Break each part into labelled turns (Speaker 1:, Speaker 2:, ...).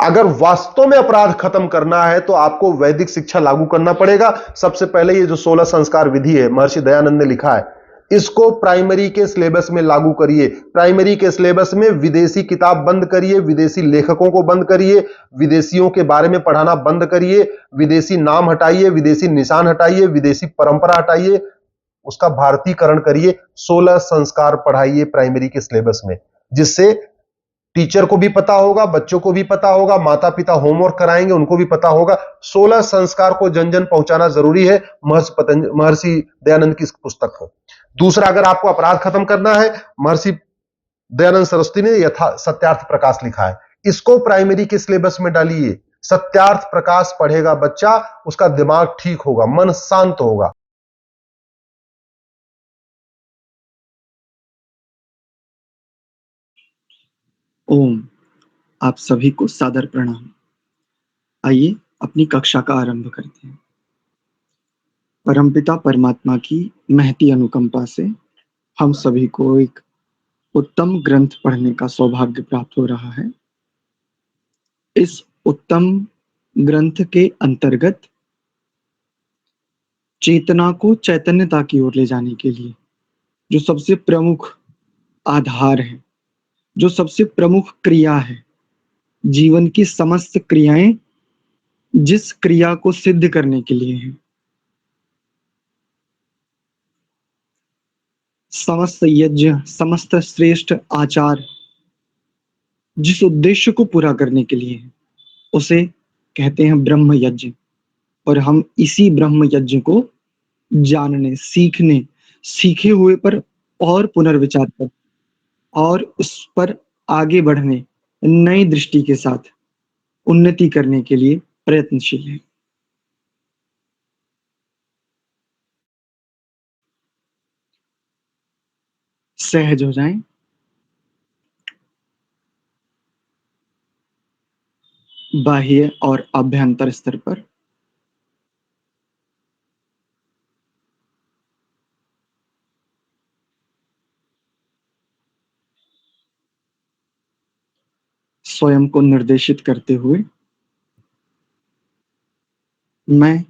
Speaker 1: अगर वास्तव में अपराध खत्म करना है तो आपको वैदिक शिक्षा लागू करना पड़ेगा। सबसे पहले ये जो 16 संस्कार विधि है, महर्षि दयानंद ने लिखा है, इसको प्राइमरी के सिलेबस में लागू करिए। प्राइमरी के सिलेबस में विदेशी किताब बंद करिए, विदेशी लेखकों को बंद करिए, विदेशियों के बारे में पढ़ाना बंद करिए, विदेशी नाम हटाइए, विदेशी निशान हटाइए, विदेशी परंपरा हटाइए, उसका भारतीकरण करिए। 16 संस्कार पढ़ाइए प्राइमरी के सिलेबस में, जिससे टीचर को भी पता होगा, बच्चों को भी पता होगा, माता पिता होमवर्क कराएंगे उनको भी पता होगा। 16 संस्कार को जन जन पहुंचाना जरूरी है, महर्षि दयानंद की इस पुस्तक को। दूसरा, अगर आपको अपराध खत्म करना है, महर्षि दयानंद सरस्वती ने सत्यार्थ प्रकाश लिखा है, इसको प्राइमरी के सिलेबस में डालिए। सत्यार्थ प्रकाश पढ़ेगा बच्चा, उसका दिमाग ठीक होगा, मन शांत होगा।
Speaker 2: ओम, आप सभी को सादर प्रणाम। आइए अपनी कक्षा का आरंभ करते हैं। परमपिता परमात्मा की महती अनुकंपा से हम सभी को एक उत्तम ग्रंथ पढ़ने का सौभाग्य प्राप्त हो रहा है। इस उत्तम ग्रंथ के अंतर्गत चेतना को चैतन्यता की ओर ले जाने के लिए जो सबसे प्रमुख आधार है, जो सबसे प्रमुख क्रिया है, जीवन की समस्त क्रियाएं जिस क्रिया को सिद्ध करने के लिए हैं, समस्त यज्ञ, समस्त श्रेष्ठ आचार जिस उद्देश्य को पूरा करने के लिए है, उसे कहते हैं ब्रह्म यज्ञ। और हम इसी ब्रह्म यज्ञ को जानने, सीखने, सीखे हुए पर और पुनर्विचार कर और उस पर आगे बढ़ने, नई दृष्टि के साथ उन्नति करने के लिए प्रयत्नशील है। सहज हो जाएं। बाह्य और अभ्यंतर स्तर पर स्वयं को निर्देशित करते हुए मैं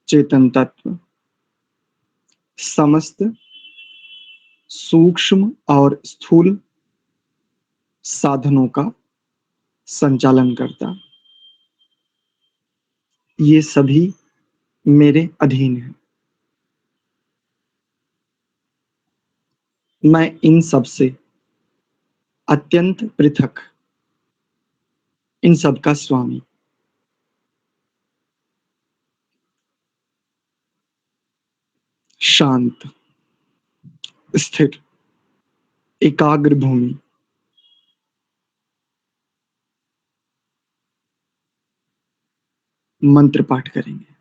Speaker 2: चेतन तत्व समस्त सूक्ष्म और स्थूल साधनों का संचालन करता, ये सभी मेरे अधीन है। मैं इन सब से अत्यंत पृथक, इन सब का स्वामी। शांत, स्थिर, एकाग्र भूमि, मंत्र पाठ करेंगे।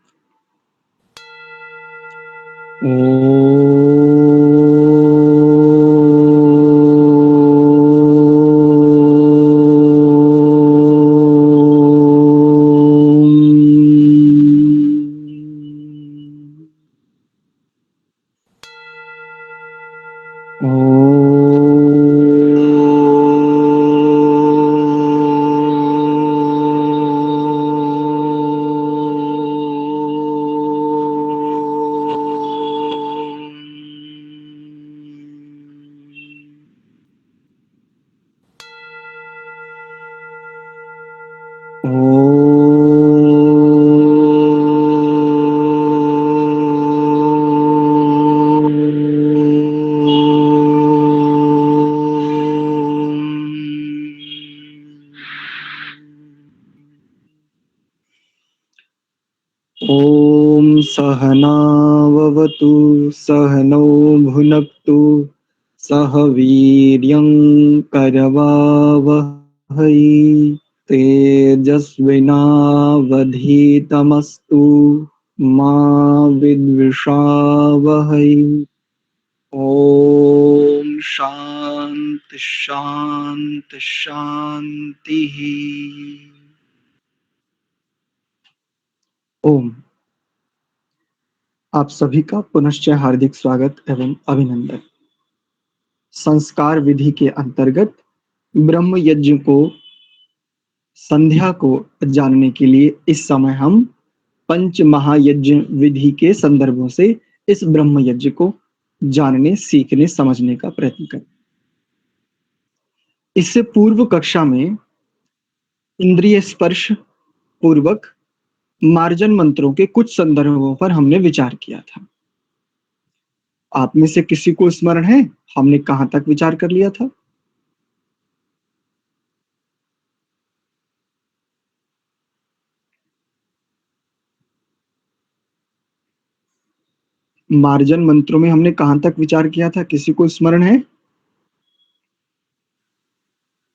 Speaker 2: ओम सहनाववतु सहनौ भुनक्तु सह वीर्यं करवावहै तेजस्विनावधीतमस्तु मा विद्विषावहै। ओम शांति शांति शांति। ओम, आप सभी का पुनश्च हार्दिक स्वागत एवं अभिनंदन। संस्कार विधि के अंतर्गत ब्रह्म यज्ञ को संध्या को जानने के लिए इस समय हम पंच महायज्ञ विधि के संदर्भों से इस ब्रह्म यज्ञ को जानने, सीखने, समझने का प्रयत्न करें। इससे पूर्व कक्षा में इंद्रिय स्पर्श पूर्वक मार्जन मंत्रों के कुछ संदर्भों पर हमने विचार किया था। आप में से किसी को स्मरण है हमने कहां तक विचार कर लिया था? मार्जन मंत्रों में हमने कहां तक विचार किया था, किसी को स्मरण है?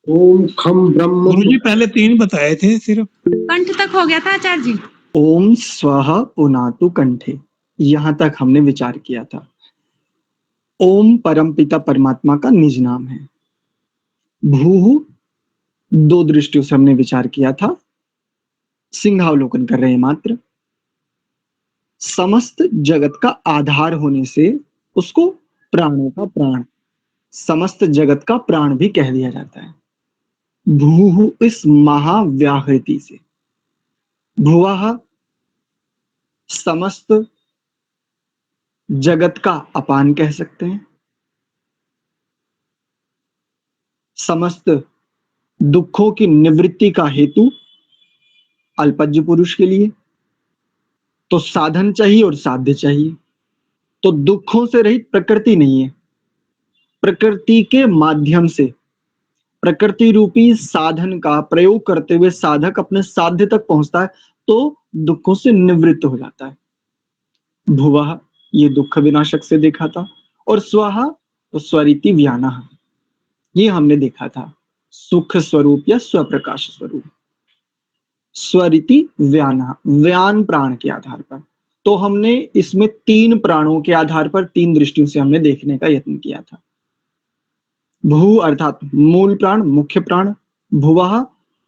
Speaker 1: ओम खम ब्रह्म
Speaker 3: गुरुजी पहले 3 बताए थे सिर्फ।
Speaker 4: कंठ तक हो गया था आचार्य जी।
Speaker 2: ओम स्वः पुनातु कंठे, यहां तक हमने विचार किया था। ओम परमपिता परमात्मा का निज नाम है। भूः 2 दृष्टियों से हमने विचार किया था, सिंहावलोकन कर रहे हैं मात्र। समस्त जगत का आधार होने से उसको प्राणों का प्राण, समस्त जगत का प्राण भी कह दिया जाता है। भूः इस महाव्याहृति से, भुवः समस्त जगत का अपान कह सकते हैं। समस्त दुखों की निवृत्ति का हेतु अल्पज्य पुरुष के लिए तो साधन चाहिए और साध्य चाहिए। तो दुखों से रहित प्रकृति नहीं है, प्रकृति के माध्यम से प्रकृति रूपी साधन का प्रयोग करते हुए साधक अपने साध्य तक पहुंचता है तो दुखों से निवृत्त हो जाता है। भुवः ये दुख विनाशक से देखा था, और स्वः तो स्वरिति व्यानः ये हमने देखा था, सुख स्वरूप या स्वप्रकाश स्वरूप। स्वरिति व्यानः, व्यान प्राण के आधार पर। तो हमने इसमें 3 प्राणों के आधार पर 3 दृष्टियों से हमने देखने का यत्न किया था। भू अर्थात मूल प्राण, मुख्य प्राण। भुवः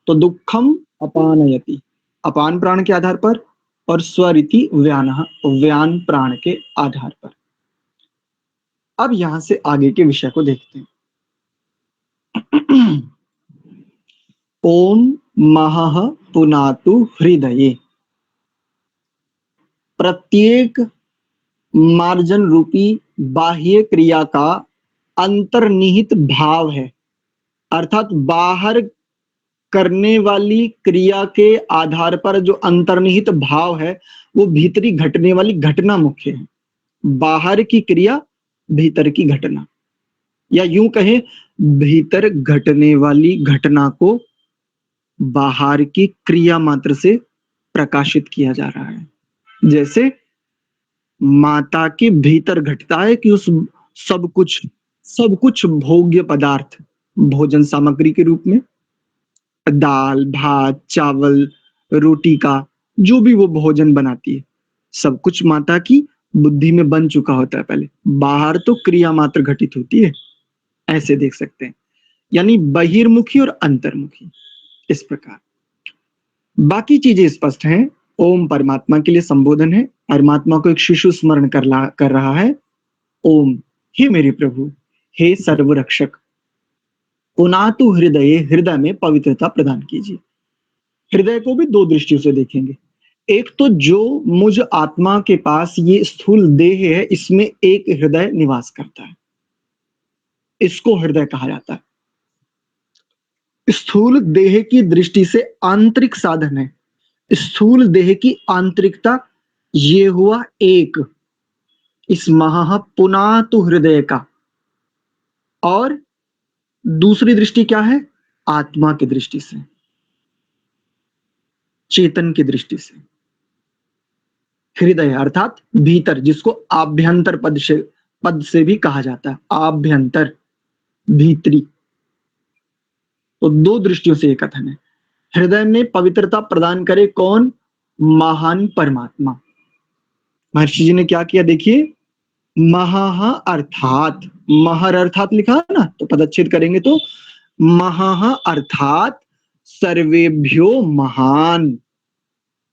Speaker 2: तो दुखम अपानयति, अपान प्राण के आधार पर। और स्वरिति व्यानः, व्यान प्राण के आधार पर। अब यहां से आगे के विषय को देखते हैं। ओम महः पुनातु हृदये, प्रत्येक मार्जन रूपी बाह्य क्रिया का अंतर्निहित भाव है, अर्थात बाहर करने वाली क्रिया के आधार पर जो अंतर्निहित भाव है वो भीतरी घटने वाली घटना मुख्य है। बाहर की क्रिया, भीतर की घटना, या यूं कहें भीतर घटने वाली घटना को बाहर की क्रिया मात्र से प्रकाशित किया जा रहा है। जैसे माता के भीतर घटता है कि उस सब कुछ भोग्य पदार्थ, भोजन सामग्री के रूप में दाल, भात, चावल, रोटी का जो भी वो भोजन बनाती है, सब कुछ माता की बुद्धि में बन चुका होता है पहले, बाहर तो क्रिया मात्र घटित होती है। ऐसे देख सकते हैं, यानी बहिर्मुखी और अंतर्मुखी, इस प्रकार। बाकी चीजें स्पष्ट हैं। ओम परमात्मा के लिए संबोधन है, परमात्मा को एक शिशु स्मरण कर रहा है। ओम, हे मेरे प्रभु, हे सर्वरक्षक, पुनातु हृदय, हृदय में पवित्रता प्रदान कीजिए। हृदय को भी 2 दृष्टियों से देखेंगे। एक तो जो मुझ आत्मा के पास ये स्थूल देह है, इसमें एक हृदय निवास करता है, इसको हृदय कहा जाता है। स्थूल देह की दृष्टि से आंतरिक साधन है। स्थूल देह की आंतरिकता ये हुआ एक, इस महा पुनातु हृदय का। और दूसरी दृष्टि क्या है? आत्मा की दृष्टि से, चेतन की दृष्टि से। हृदय अर्थात भीतर, जिसको आभ्यंतर पद से भी कहा जाता है, आभ्यंतर, भीतरी। तो 2 दृष्टियों से ये कथन है। हृदय में पवित्रता प्रदान करे कौन? महान परमात्मा। महर्षि जी ने क्या किया देखिए, महा अर्थात, महर अर्थात लिखा है ना, तो पदच्छेद करेंगे तो महा अर्थात सर्वेभ्यो महान,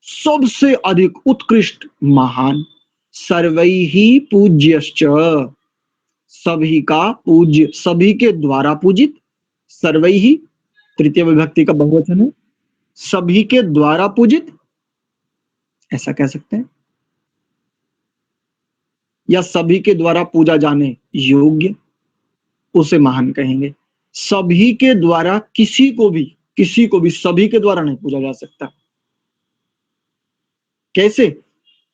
Speaker 2: सबसे अधिक उत्कृष्ट महान, सर्वैहि पूज्यश्च, सभी का पूज्य, सभी के द्वारा पूजित, सर्वैहि तृतीय विभक्ति का बहुवचन है, सभी के द्वारा पूजित, ऐसा कह सकते हैं, या सभी के द्वारा पूजा जाने योग्य, उसे महान कहेंगे। सभी के द्वारा किसी को भी सभी के द्वारा नहीं पूजा जा सकता। कैसे?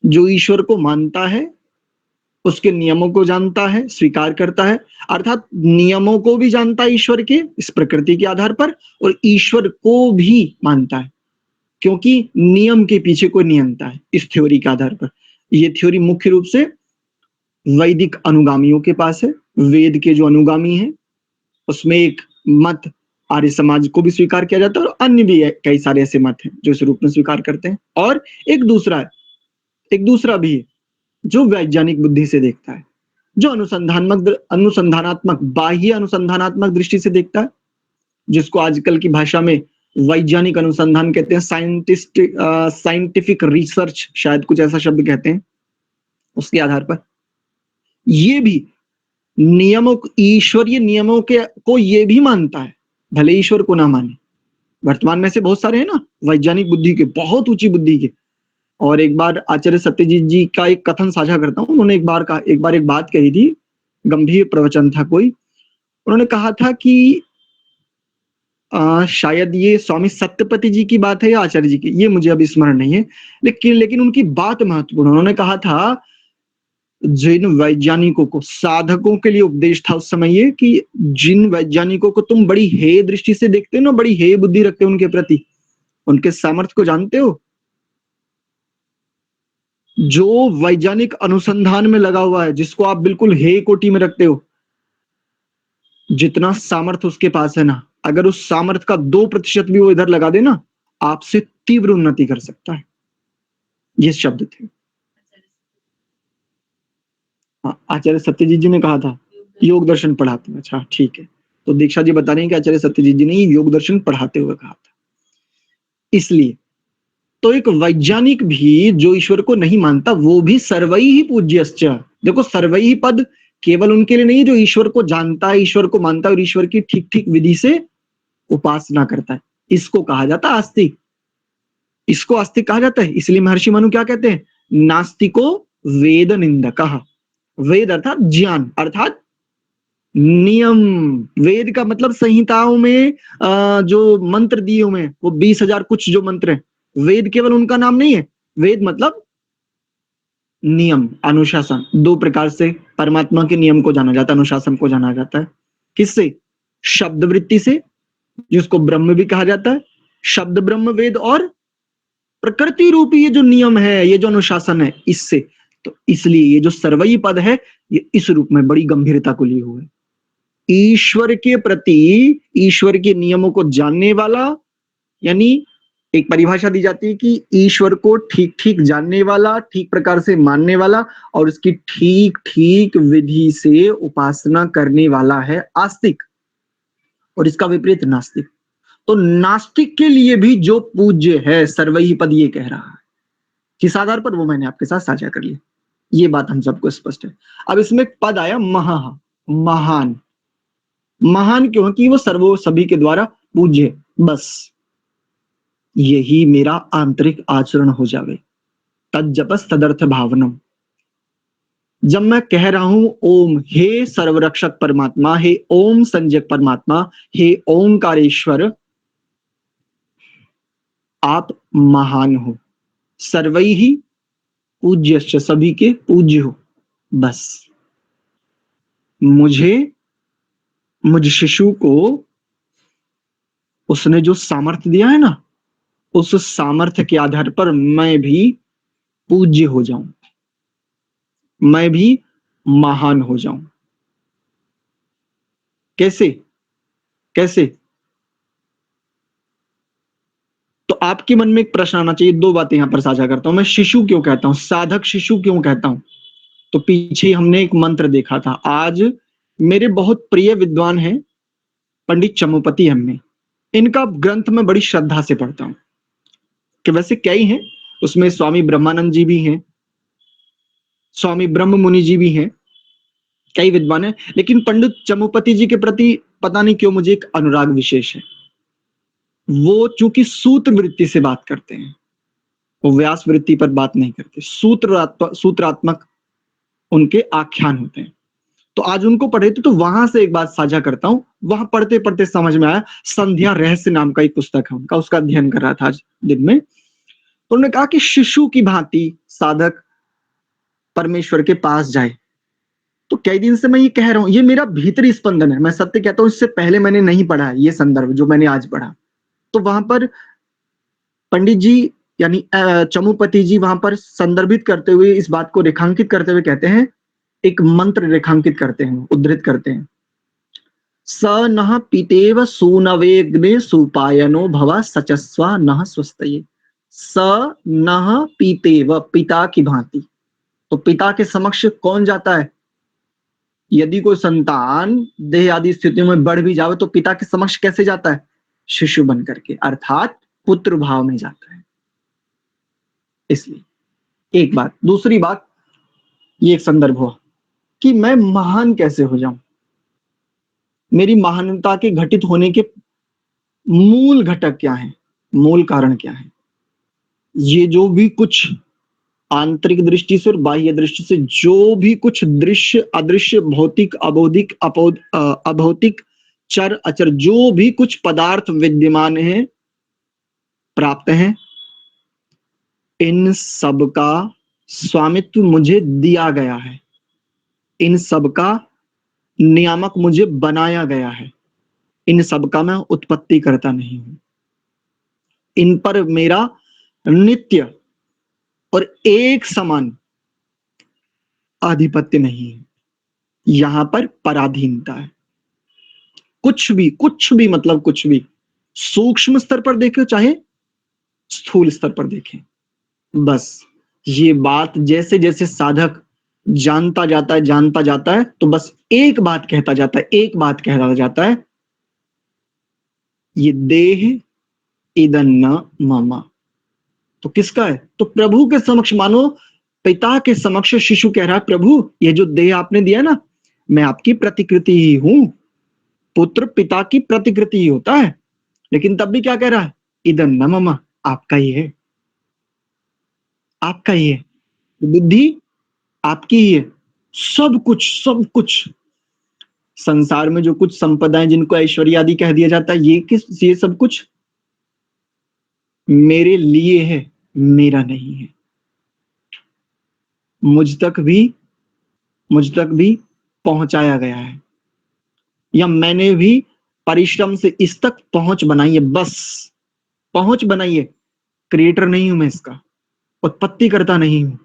Speaker 2: जो ईश्वर को मानता है, उसके नियमों को जानता है, स्वीकार करता है, अर्थात नियमों को भी जानता है ईश्वर के इस प्रकृति के आधार पर, और ईश्वर को भी मानता है, क्योंकि नियम के पीछे कोई नियंता है इस थ्योरी के आधार पर। यह थ्योरी मुख्य रूप से वैदिक अनुगामियों के पास है। वेद के जो अनुगामी हैं उसमें एक मत आर्य समाज को भी स्वीकार किया जाता है, और अन्य भी कई सारे ऐसे मत हैं जो इस रूप में स्वीकार करते हैं। और एक दूसरा भी है जो वैज्ञानिक बुद्धि से देखता है, जो अनुसंधानात्मक बाह्य अनुसंधानात्मक दृष्टि से देखता है, जिसको आजकल की भाषा में वैज्ञानिक अनुसंधान कहते हैं, साइंटिफिक रिसर्च शायद कुछ ऐसा शब्द कहते हैं। उसके आधार पर ये भी नियमों, ईश्वरीय नियमों को ये भी मानता है, भले ईश्वर को ना माने। वर्तमान में से बहुत सारे हैं ना वैज्ञानिक बुद्धि के, बहुत ऊंची बुद्धि के। और एक बार आचार्य सत्यजीत जी का एक कथन साझा करता हूं। उन्होंने एक बात कही थी, गंभीर प्रवचन था कोई। उन्होंने कहा था कि शायद ये स्वामी सत्यपति जी की बात है या आचार्य जी की, ये मुझे अभी स्मरण नहीं है, लेकिन उनकी बात महत्वपूर्ण। उन्होंने कहा था जिन वैज्ञानिकों को, साधकों के लिए उपदेश था उस समय ये, कि जिन वैज्ञानिकों को तुम बड़ी हे दृष्टि से देखते हो ना, बड़ी हे बुद्धि रखते हो उनके प्रति, उनके सामर्थ्य को जानते हो? जो वैज्ञानिक अनुसंधान में लगा हुआ है, जिसको आप बिल्कुल हे कोटि में रखते हो, जितना सामर्थ्य उसके पास है ना, अगर उस सामर्थ्य का 2% भी वो इधर लगा दे ना, आपसे तीव्र उन्नति कर सकता है। ये शब्द थे। हाँ, आचार्य सत्यजीत जी ने कहा था योग दर्शन पढ़ाते हुए। अच्छा, ठीक है। तो दीक्षा जी बता रहे हैं कि आचार्य सत्यजीत जी ने योग दर्शन पढ़ाते हुए कहा था। इसलिए तो एक वैज्ञानिक भी जो ईश्वर को नहीं मानता, वो भी सर्वैः ही पूज्यश्च। देखो, सर्वैः ही पद केवल उनके लिए नहीं जो ईश्वर को जानता है, ईश्वर को मानता है और ईश्वर की ठीक ठीक विधि से उपासना करता है। इसको कहा जाता है आस्तिक। इसको आस्तिक कहा जाता है। इसलिए महर्षि मनु क्या कहते हैं? नास्तिको वेद निंदकः। वेद अर्थात ज्ञान, अर्थात नियम। वेद का मतलब संहिताओं में जो मंत्र दिए हुए हैं, वो 20,000 कुछ जो मंत्र हैं, वेद केवल उनका नाम नहीं है। वेद मतलब नियम, अनुशासन। 2 प्रकार से परमात्मा के नियम को जाना जाता है, अनुशासन को जाना जाता है। किससे? शब्द वृत्ति से, जिसको ब्रह्म भी कहा जाता है। शब्द ब्रह्म वेद, और प्रकृति रूपी ये जो नियम है, ये जो अनुशासन है, इससे। तो इसलिए ये जो सर्वैः पद है, ये इस रूप में बड़ी गंभीरता को लिए हुए, ईश्वर के प्रति, ईश्वर के नियमों को जानने वाला, यानी एक परिभाषा दी जाती है कि ईश्वर को ठीक ठीक जानने वाला, ठीक प्रकार से मानने वाला, और उसकी ठीक ठीक विधि से उपासना करने वाला है आस्तिक, और इसका विपरीत नास्तिक। तो नास्तिक के लिए भी जो पूज्य है, सर्वैः पद ये कह रहा है। किस आधार पर? वो मैंने आपके साथ साझा कर लिया। ये बात हम सबको स्पष्ट है। अब इसमें एक पद आया महान। महान क्यों? कि वो सभी के द्वारा पूज्य। बस यही मेरा आंतरिक आचरण हो जावे। तज्जपस तदर्थ भावनम। जब मैं कह रहा हूं ओम, हे सर्वरक्षक परमात्मा, हे ओम संजक परमात्मा, हे ओंकारेश्वर, आप महान हो, सर्वैः पूज्यश्च, सभी के पूज्य हो। बस मुझ शिशु को उसने जो सामर्थ्य दिया है ना, उस सामर्थ्य के आधार पर मैं भी पूज्य हो जाऊं, मैं भी महान हो जाऊं। कैसे? तो आपके मन में एक प्रश्न आना चाहिए। 2 बातें यहां पर साझा करता हूं। मैं शिशु क्यों कहता हूं, साधक शिशु क्यों कहता हूं? तो पीछे हमने एक मंत्र देखा था। आज मेरे बहुत प्रिय विद्वान हैं पंडित चमुपति हमने, इनका ग्रंथ मैं बड़ी श्रद्धा से पढ़ता हूं, कि वैसे कई हैं, उसमें स्वामी ब्रह्मानंद जी भी हैं, स्वामी ब्रह्म मुनि जी भी हैं, कई विद्वान हैं, लेकिन पंडित चमुपति जी के प्रति पता नहीं क्यों मुझे एक अनुराग विशेष है। वो चूंकि सूत्र वृत्ति से बात करते हैं, वो व्यास वृत्ति पर बात नहीं करते, सूत्रात्मक उनके आख्यान होते हैं। तो आज उनको पढ़े थे, तो वहां से एक बात साझा करता हूं। वहां पढ़ते पढ़ते समझ में आया, संध्या रहस्य नाम का एक पुस्तक है उनका, उसका अध्ययन कर रहा था आज दिन में। तो उन्होंने कहा कि शिशु की भांति साधक परमेश्वर के पास जाए। तो कई दिन से मैं ये कह रहा हूं, ये मेरा भीतरी स्पंदन है, मैं सत्य कहता हूं। इससे पहले मैंने नहीं पढ़ा है ये संदर्भ जो मैंने आज पढ़ा। तो वहां पर पंडित जी यानी चमुपति जी वहां पर संदर्भित करते हुए, इस बात को रेखांकित करते हुए कहते हैं, एक मंत्र रेखांकित करते हैं, उद्धृत करते हैं। स नः पितेव सूनवेग्ने सुपायनो भव सचस्वा नः स्वस्तये। स नः पितेव, पिता की भांति। तो पिता के समक्ष कौन जाता है? यदि कोई संतान देह आदि स्थितियों में बढ़ भी जावे तो पिता के समक्ष कैसे जाता है? शिशु बन करके, अर्थात पुत्र भाव में जाता है। इसलिए एक बात। दूसरी बात, ये एक संदर्भ हुआ कि मैं महान कैसे हो जाऊं, मेरी महानता के घटित होने के मूल घटक क्या है, मूल कारण क्या है। ये जो भी कुछ आंतरिक दृष्टि से और बाह्य दृष्टि से जो भी कुछ दृश्य अदृश्य भौतिक अबौधिक अभौतिक चर अचर जो भी कुछ पदार्थ विद्यमान है, प्राप्त हैं, इन सब का स्वामित्व मुझे दिया गया है, इन सब का नियामक मुझे बनाया गया है, इन सब का मैं उत्पत्ति करता नहीं हूं, इन पर मेरा नित्य और एक समान आधिपत्य नहीं है, यहां पर पराधीनता है। कुछ भी मतलब कुछ भी, सूक्ष्म स्तर पर देखें चाहे स्थूल स्तर पर देखें, बस ये बात जैसे जैसे साधक जानता जाता है तो बस एक बात कहता जाता है, ये देह इदं न मम। तो किसका है? तो प्रभु के समक्ष, मानो पिता के समक्ष शिशु कह रहा है, प्रभु ये जो देह आपने दिया ना, मैं आपकी प्रतिकृति ही हूं। पुत्र पिता की प्रतिकृति ही होता है, लेकिन तब भी क्या कह रहा है? इदं न मम, आपका ही है, आपका ही है, बुद्धि आपकी ही है, सब कुछ संसार में जो कुछ संपदाएं जिनको ऐश्वर्य आदि कह दिया जाता है, ये सब कुछ मेरे लिए है, मेरा नहीं है। मुझ तक भी पहुंचाया गया है, या मैंने भी परिश्रम से इस तक पहुंच बनाई है, बस पहुंच बनाई है। क्रिएटर नहीं हूं मैं, इसका उत्पत्ति करता नहीं हूं।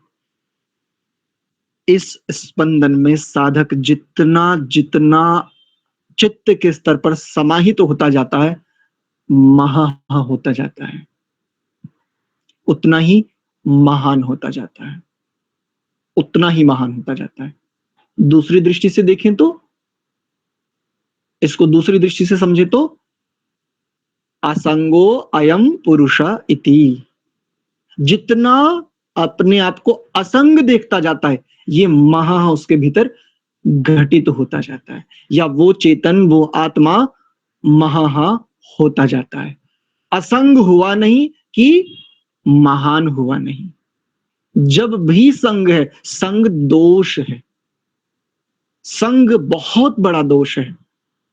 Speaker 2: इस स्पंदन में साधक जितना जितना चित्त के स्तर पर समाहित तो होता जाता है, महा होता जाता है, उतना ही महान होता जाता है, उतना ही महान होता जाता है। दूसरी दृष्टि से देखें तो, इसको दूसरी दृष्टि से समझे तो, असंगो अयम पुरुष इति, जितना अपने आप को असंग देखता जाता है, ये महा उसके भीतर घटित होता जाता है, या वो चेतन वो आत्मा महा होता जाता है। असंग हुआ नहीं कि महान हुआ नहीं। जब भी संग है, संग दोष है, संग बहुत बड़ा दोष है।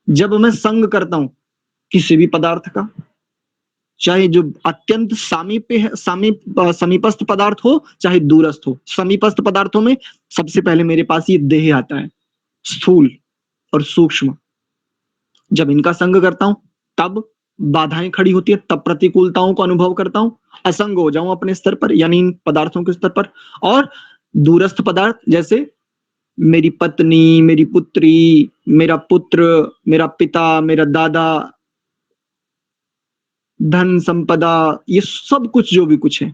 Speaker 2: जब मैं संग करता हूं किसी भी पदार्थ का, चाहे जो अत्यंत सामीप्य है, समीपस्थ पदार्थ हो चाहे दूरस्थ हो, समीपस्थ पदार्थों में सबसे पहले मेरे पास ये देह आता है, स्थूल और सूक्ष्म। जब इनका संग करता हूं तब बाधाएं खड़ी होती है, तब प्रतिकूलताओं को अनुभव करता हूं, असंग हो जाऊं अपने स्तर पर, यानी इन पदार्थों के स्तर पर। और दूरस्थ पदार्थ जैसे मेरी पत्नी, मेरी पुत्री, मेरा पुत्र, मेरा पिता, मेरा दादा, धन संपदा, ये सब कुछ जो भी कुछ है,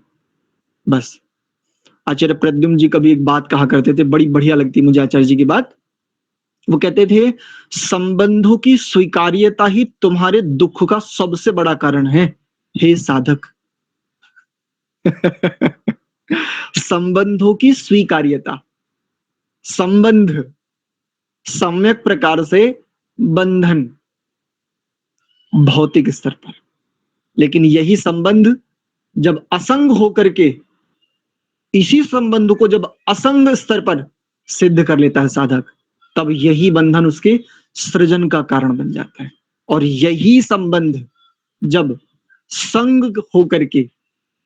Speaker 2: बस। आचार्य प्रद्युम्न जी कभी एक बात कहा करते थे, बड़ी बढ़िया लगती मुझे आचार्य जी की बात। वो कहते थे, संबंधों की स्वीकार्यता ही तुम्हारे दुख का सबसे बड़ा कारण है, हे साधक। संबंधों की स्वीकार्यता, संबंध सम्यक प्रकार से बंधन भौतिक स्तर पर, लेकिन यही संबंध जब असंग होकर के, इसी संबंध को जब असंग स्तर पर सिद्ध कर लेता है साधक, तब यही बंधन उसके सृजन का कारण बन जाता है। और यही संबंध जब संग होकर के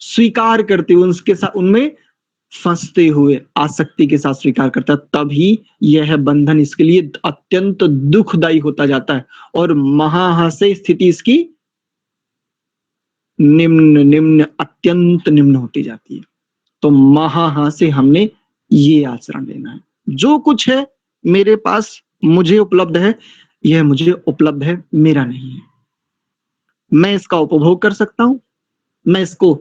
Speaker 2: स्वीकार करते हुए उसके साथ उनमें फंसते हुए आसक्ति के साथ स्वीकार करता है, तभी यह बंधन इसके लिए अत्यंत दुखदायी होता जाता है और महाहास्य स्थिति इसकी निम्न निम्न अत्यंत निम्न होती जाती है। तो महाहास्य हमने ये आचरण लेना है। जो कुछ है मेरे पास मुझे उपलब्ध है, यह मुझे उपलब्ध है, मेरा नहीं है। मैं इसका उपभोग कर सकता हूं, मैं इसको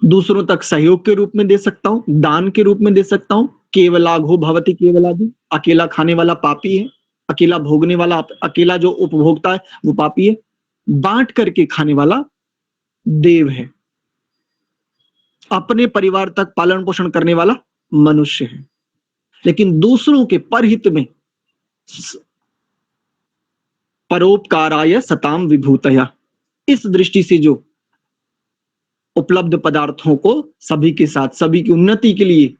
Speaker 2: दूसरों तक सहयोग के रूप में दे सकता हूं, दान के रूप में दे सकता हूं। केवलाघो भवति केवलादि, अकेला खाने वाला पापी है, अकेला भोगने वाला, अकेला जो उपभोक्ता है वो पापी है, बांट करके खाने वाला देव है, अपने परिवार तक पालन पोषण करने वाला मनुष्य है। लेकिन दूसरों के परहित में परोपकाराय सताम विभूतया, इस दृष्टि से जो उपलब्ध पदार्थों को सभी के साथ, सभी की उन्नति के लिए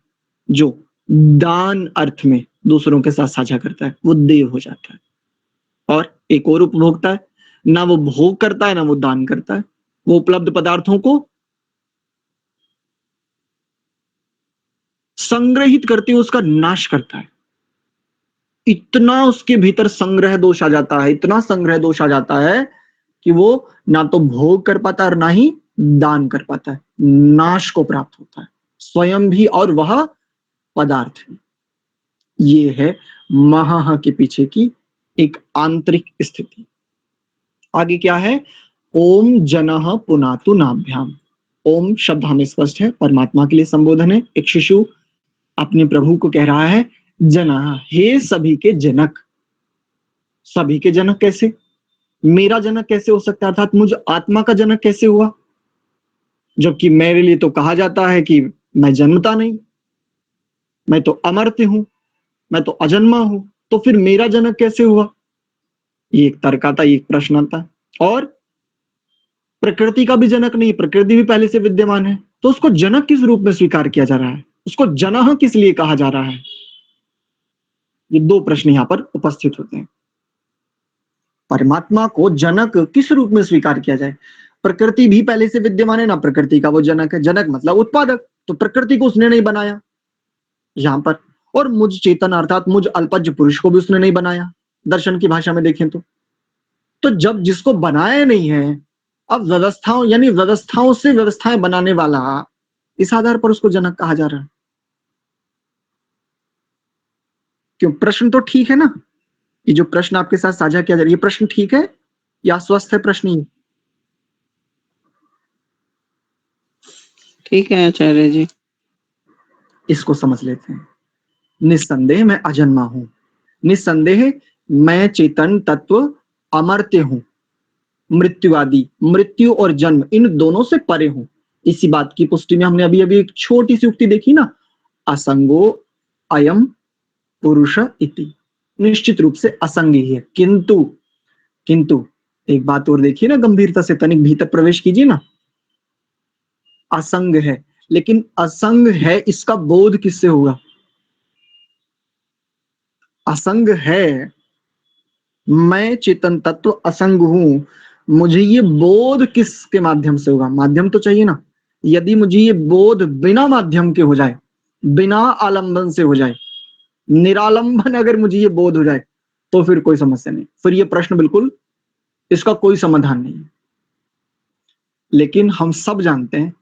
Speaker 2: जो दान अर्थ में दूसरों के साथ साझा करता है, वो देव हो जाता है। और एक और उपभोक्ता है, ना वो भोग करता है ना वो दान करता है, वो उपलब्ध पदार्थों को संग्रहित करते हुए उसका नाश करता है। इतना उसके भीतर संग्रह दोष आ जाता है, इतना संग्रह दोष आ जाता है कि वो ना तो भोग कर पाता है और ना ही दान कर पाता है, नाश को प्राप्त होता है, स्वयं भी और वह पदार्थ भी। ये है महाहा के पीछे की एक आंतरिक स्थिति। आगे क्या है? ओम जनः पुनातु नाभ्याम। ओम शब्द हमें स्पष्ट है, परमात्मा के लिए संबोधन है। एक शिशु अपने प्रभु को कह रहा है जनः, हे सभी के जनक। सभी के जनक कैसे? मेरा जनक कैसे हो सकता है? अर्थात मुझ आत्मा का जनक कैसे हुआ? जबकि मेरे लिए तो कहा जाता है कि मैं जन्मता नहीं, मैं तो अमर्त्य हूं, मैं तो अजन्मा हूं, तो फिर मेरा जनक कैसे हुआ? ये एक तर्क आता, ये एक प्रश्न आता। और प्रकृति का भी जनक नहीं, प्रकृति भी पहले से विद्यमान है, तो उसको जनक किस रूप में स्वीकार किया जा रहा है? उसको जनः किस लिए कहा जा रहा है? ये दो प्रश्न यहां पर उपस्थित होते हैं। परमात्मा को जनक किस रूप में स्वीकार किया जाए? प्रकृति भी पहले से विद्यमान है, ना प्रकृति का वो जनक है। जनक मतलब उत्पादक, तो प्रकृति को उसने नहीं बनाया यहां पर। और मुझ चेतन अर्थात मुझ अल्पज्य पुरुष को भी उसने नहीं बनाया, दर्शन की भाषा में देखें तो जब जिसको बनाया नहीं है, अब व्यवस्थाओं यानी व्यवस्थाओं से व्यवस्थाएं बनाने वाला, इस आधार पर उसको जनक कहा जा रहा है। क्यों? प्रश्न तो ठीक है ना? ये जो प्रश्न आपके साथ साझा किया जा रहा है, ये प्रश्न ठीक है या स्वस्थ है प्रश्न? ये
Speaker 5: ठीक है आचार्य जी।
Speaker 2: इसको समझ लेते हैं। निस्संदेह मैं अजन्मा हूं, निस्संदेह मैं चेतन तत्व अमर्त्य हूं, मृत्युवादी, मृत्यु और जन्म इन दोनों से परे हूं। इसी बात की पुष्टि में हमने अभी अभी एक छोटी सी उक्ति देखी ना, असंगो अयम पुरुष इति। निश्चित रूप से असंग ही है, किंतु किंतु एक बात और देखिए ना, गंभीरता से तनिक भीतर प्रवेश कीजिए ना। असंग है, लेकिन असंग है इसका बोध किससे होगा? असंग है, मैं चेतन तत्व असंग हूं, मुझे ये बोध किसके माध्यम से होगा? माध्यम तो चाहिए ना। यदि मुझे ये बोध बिना माध्यम के हो जाए, बिना आलंबन से हो जाए, निरालंबन अगर मुझे ये बोध हो जाए, तो फिर कोई समस्या नहीं, फिर ये प्रश्न बिल्कुल, इसका कोई समाधान नहीं है। लेकिन हम सब जानते हैं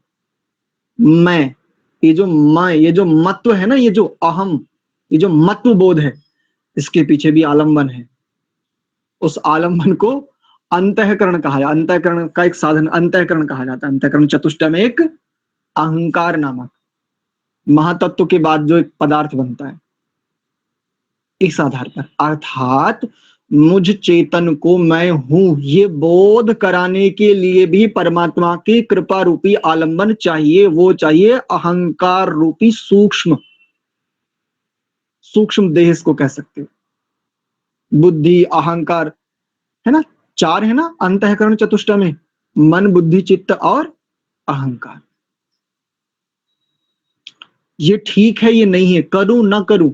Speaker 2: मैं, ये जो मैं, ये जो मत्व है ना, ये जो अहम, ये जो मत्व बोध है, इसके पीछे भी आलंबन है। उस आलंबन को अंतःकरण कहा जाता है, अंतःकरण का एक साधन अंतःकरण कहा जाता है। अंतःकरण चतुष्टय में एक अहंकार नामक महातत्व के बाद जो एक पदार्थ बनता है, इस आधार पर, अर्थात मुझ चेतन को मैं हूं ये बोध कराने के लिए भी परमात्मा की कृपा रूपी आलंबन चाहिए। वो चाहिए अहंकार रूपी सूक्ष्म, सूक्ष्म देह इसको कह सकते हो, बुद्धि अहंकार है ना, चार है ना अंतःकरण चतुष्टय में, मन, बुद्धि, चित्त और अहंकार। ये ठीक है, ये नहीं है, करूं ना करूं,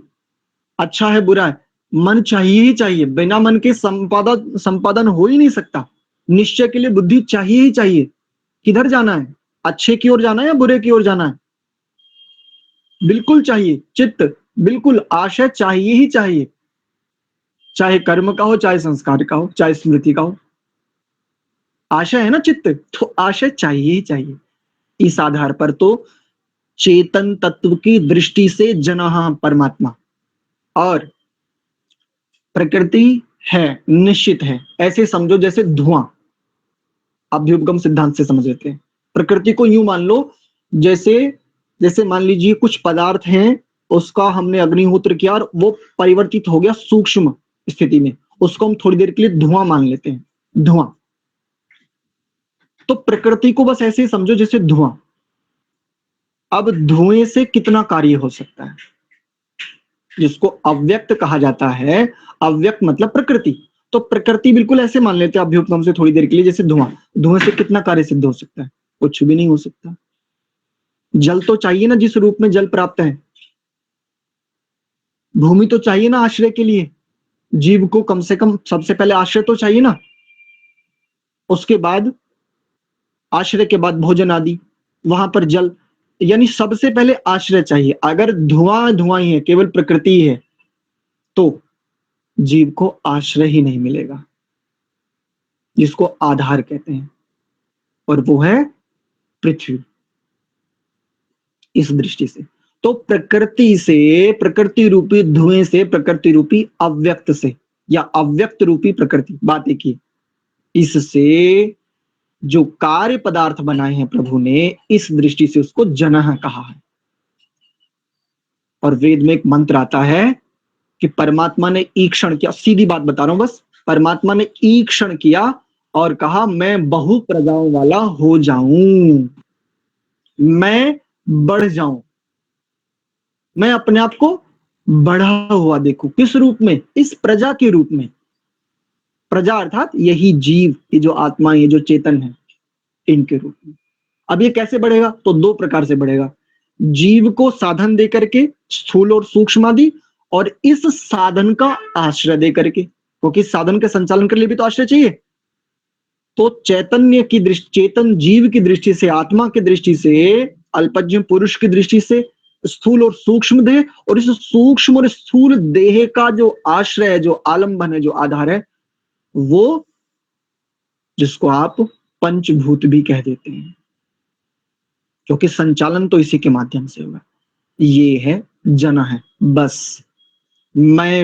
Speaker 2: अच्छा है बुरा है, मन चाहिए ही चाहिए, बिना मन के संपादन हो ही नहीं सकता। निश्चय के लिए बुद्धि चाहिए ही चाहिए। किधर जाना है, अच्छे की ओर जाना है या बुरे की ओर जाना है? बिल्कुल चाहिए। चित्त, बिल्कुल, आशय चाहिए ही चाहिए, चाहे कर्म का हो, चाहे संस्कार का हो, चाहे स्मृति का हो। आशय है ना चित्त, तो आशय चाहिए ही चाहिए। इस आधार पर तो चेतन तत्व की दृष्टि से जनः परमात्मा और प्रकृति है, निश्चित है। ऐसे समझो जैसे धुआं, अभ्युपगम सिद्धांत से समझ लेते हैं। प्रकृति को यूं मान लो जैसे जैसे मान लीजिए कुछ पदार्थ हैं, उसका हमने अग्निहोत्र किया और वो परिवर्तित हो गया सूक्ष्म स्थिति में, उसको हम थोड़ी देर के लिए धुआं मान लेते हैं, धुआं। तो प्रकृति को बस ऐसे ही समझो जैसे धुआं। अब धुएं से कितना कार्य हो सकता है, जिसको अव्यक्त कहा जाता है। अव्यक्त मतलब प्रकृति, तो प्रकृति बिल्कुल ऐसे मान लेते हैं अभ्युपगम से थोड़ी देर के लिए जैसे धुआं। धुएं से कितना कार्य सिद्ध हो सकता है? कुछ भी नहीं हो सकता। जल तो चाहिए ना, जिस रूप में जल प्राप्त है। भूमि तो चाहिए ना आश्रय के लिए, जीव को कम से कम सबसे पहले आश्रय तो चाहिए ना, उसके बाद आश्रय के बाद भोजन आदि, वहां पर जल, यानी सबसे पहले आश्रय चाहिए। अगर धुआं धुआं ही है, केवल प्रकृति है, तो जीव को आश्रय ही नहीं मिलेगा, जिसको आधार कहते हैं, और वो है पृथ्वी। इस दृष्टि से तो प्रकृति से, प्रकृति रूपी धुएं से, प्रकृति रूपी अव्यक्त से, या अव्यक्त रूपी प्रकृति, बात एक ही, इससे जो कार्य पदार्थ बनाए हैं प्रभु ने, इस दृष्टि से उसको जनः कहा है। और वेद में एक मंत्र आता है कि परमात्मा ने ईक्षण किया, सीधी बात बता रहा हूं बस, परमात्मा ने ईक्षण किया और कहा मैं बहु प्रजाओं वाला हो जाऊं, मैं बढ़ जाऊं, मैं अपने आप को बढ़ा हुआ देखूं। किस रूप में? इस प्रजा के रूप में। प्रजा अर्थात यही जीव, ये जो आत्मा, ये जो चेतन है, इनके रूप में। अब ये कैसे बढ़ेगा? तो दो प्रकार से बढ़ेगा। जीव को साधन दे करके, स्थूल और सूक्ष्म आदि, और इस साधन का आश्रय दे करके, क्योंकि साधन के संचालन के लिए भी तो आश्रय चाहिए। तो चैतन्य की दृष्टि, चेतन जीव की दृष्टि से, आत्मा की दृष्टि से, अल्पज्ञ पुरुष की दृष्टि से स्थूल और सूक्ष्म देह, और इस सूक्ष्म और स्थूल देह का जो आश्रय है, जो आलंबन है, जो आधार है, वो जिसको आप पंचभूत भी कह देते हैं, क्योंकि संचालन तो इसी के माध्यम से होगा। ये है जन है। बस मैं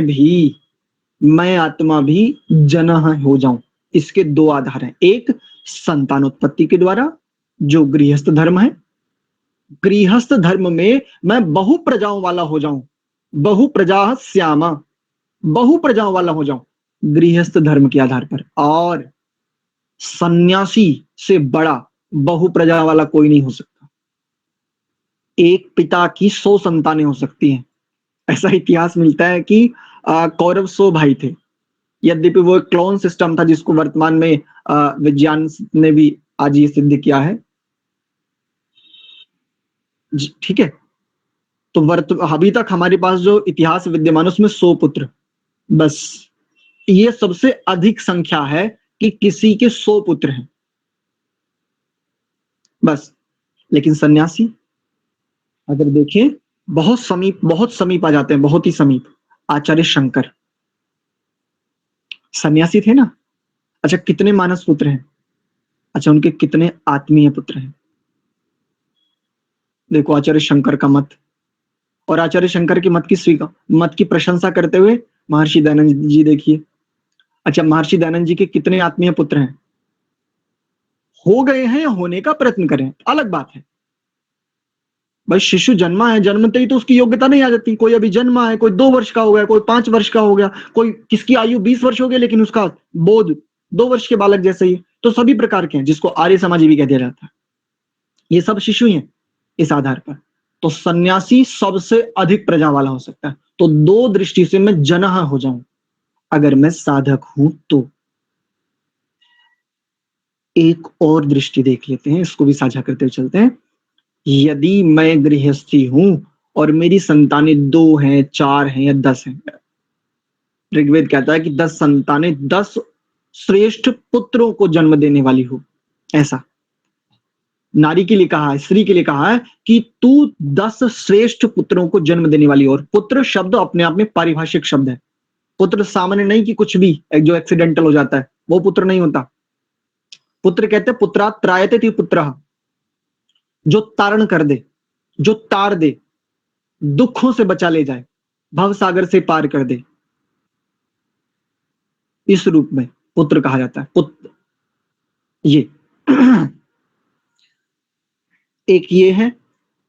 Speaker 2: आत्मा भी जन हो जाऊं, इसके दो आधार हैं। एक संतानोत्पत्ति के द्वारा, जो गृहस्थ धर्म है, गृहस्थ धर्म में मैं बहु प्रजाओं वाला हो जाऊं, बहु प्रजा श्यामा, बहु प्रजाओं वाला हो जाऊं गृहस्थ धर्म के आधार पर। और सन्यासी से बड़ा बहु प्रजा वाला कोई नहीं हो सकता। एक पिता की 100 संतानें हो सकती हैं। ऐसा इतिहास मिलता है कि कौरव 100 भाई थे, यद्यपि वो एक क्लोन सिस्टम था, जिसको वर्तमान में विज्ञान ने भी आज ये सिद्ध किया है। ठीक है, तो अभी तक हमारे पास जो इतिहास विद्यमान उसमें 100 पुत्र, बस ये सबसे अधिक संख्या है कि किसी के 100 पुत्र हैं, बस। लेकिन सन्यासी अगर देखें, बहुत समीप आ जाते हैं, बहुत ही समीप। आचार्य शंकर सन्यासी थे ना। अच्छा, कितने मानस पुत्र हैं? अच्छा, उनके कितने आत्मीय पुत्र हैं? देखो आचार्य शंकर का मत, और आचार्य शंकर के मत की प्रशंसा करते हुए महर्षि दयानंद जी देखिए। अच्छा, महर्षि दयानंद जी के कितने आत्मीय पुत्र हैं? हो गए हैं या होने का प्रयत्न करें, अलग बात है। भाई शिशु जन्मा है, जन्मते ही तो उसकी योग्यता नहीं आ जाती। कोई अभी जन्मा है, कोई 2 वर्ष का हो गया, कोई 5 वर्ष का हो गया, कोई किसकी आयु 20 वर्ष हो गया, लेकिन उसका बोध 2 वर्ष के बालक जैसे ही। तो सभी प्रकार के हैं, जिसको आर्य समाजी भी कह दिया जाता है। ये सब शिशु हैं इस आधार पर। तो सन्यासी सबसे अधिक प्रजा वाला हो सकता है। तो दो दृष्टि से मैं जनः हो जाऊं, अगर मैं साधक हूं तो। एक और दृष्टि देख लेते हैं, इसको भी साझा करते हुए चलते हैं। यदि मैं गृहस्थी हूं और मेरी संतानें 2 हैं, 4 हैं या 10 हैं, ऋग्वेद कहता है कि 10 संतानें 10 श्रेष्ठ पुत्रों को जन्म देने वाली हो, ऐसा नारी के लिए कहा है, स्त्री के लिए कहा है कि तू 10 श्रेष्ठ पुत्रों को जन्म देने वाली हो। और पुत्र शब्द अपने आप में पारिभाषिक शब्द है। पुत्र सामान्य नहीं कि कुछ भी जो एक्सीडेंटल हो जाता है वो पुत्र नहीं होता। पुत्र कहते पुत्रात् त्रायते इति पुत्रः, जो तारण कर दे, जो तार दे, दुखों से बचा ले जाए, भव सागर से पार कर दे, इस रूप में पुत्र कहा जाता है। पुत्र ये एक ये है।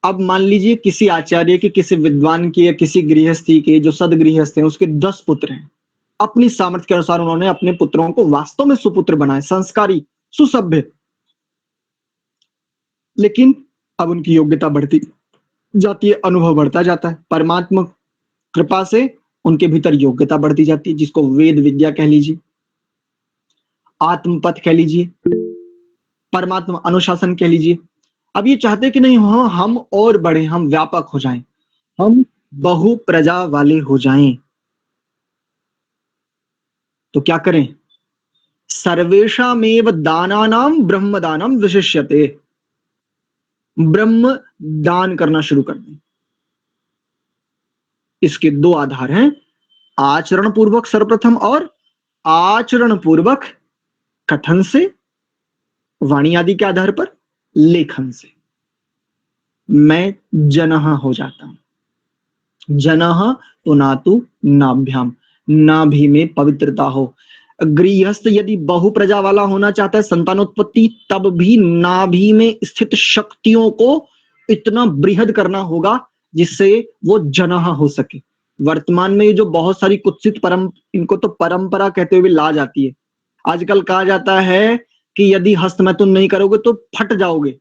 Speaker 2: अब मान लीजिए किसी आचार्य के, किसी विद्वान के या किसी गृहस्थी के जो सदगृहस्थ हैं उसके 10 पुत्र हैं। अपनी सामर्थ्य के अनुसार उन्होंने अपने पुत्रों को वास्तव में सुपुत्र बनाए, संस्कारी, सुसभ्य। लेकिन अब उनकी योग्यता बढ़ती जाती है, अनुभव बढ़ता जाता है, परमात्मा कृपा से उनके भीतर योग्यता बढ़ती जाती है, जिसको वेद विद्या कह लीजिए, आत्मपथ कह लीजिए, परमात्मा अनुशासन कह लीजिए। अब ये चाहते कि नहीं हो हम और बढ़े, हम व्यापक हो जाएं, हम बहु प्रजा वाले हो जाएं, तो क्या करें? सर्वेषामेव दानानाम ब्रह्मदानम विशिष्यते, ब्रह्म दान करना शुरू कर दें। इसके 2 आधार हैं, आचरण पूर्वक सर्वप्रथम और आचरण पूर्वक कथन से, वाणी आदि के आधार पर लेखन से। मैं जनः हो जाता हूं। जनः पुनातु नाभ्याम, नाभि में पवित्रता हो। गृहस्थ यदि बहु प्रजा वाला होना चाहता है, संतानोत्पत्ति, तब भी नाभि में स्थित शक्तियों को इतना बृहद करना होगा जिससे वो जनः हो सके। वर्तमान में ये जो बहुत सारी कुत्सित इनको तो परंपरा कहते हुए ला जाती है। आजकल कहा जाता है कि यदि हस्तमैथुन नहीं करोगे तो फट जाओगे।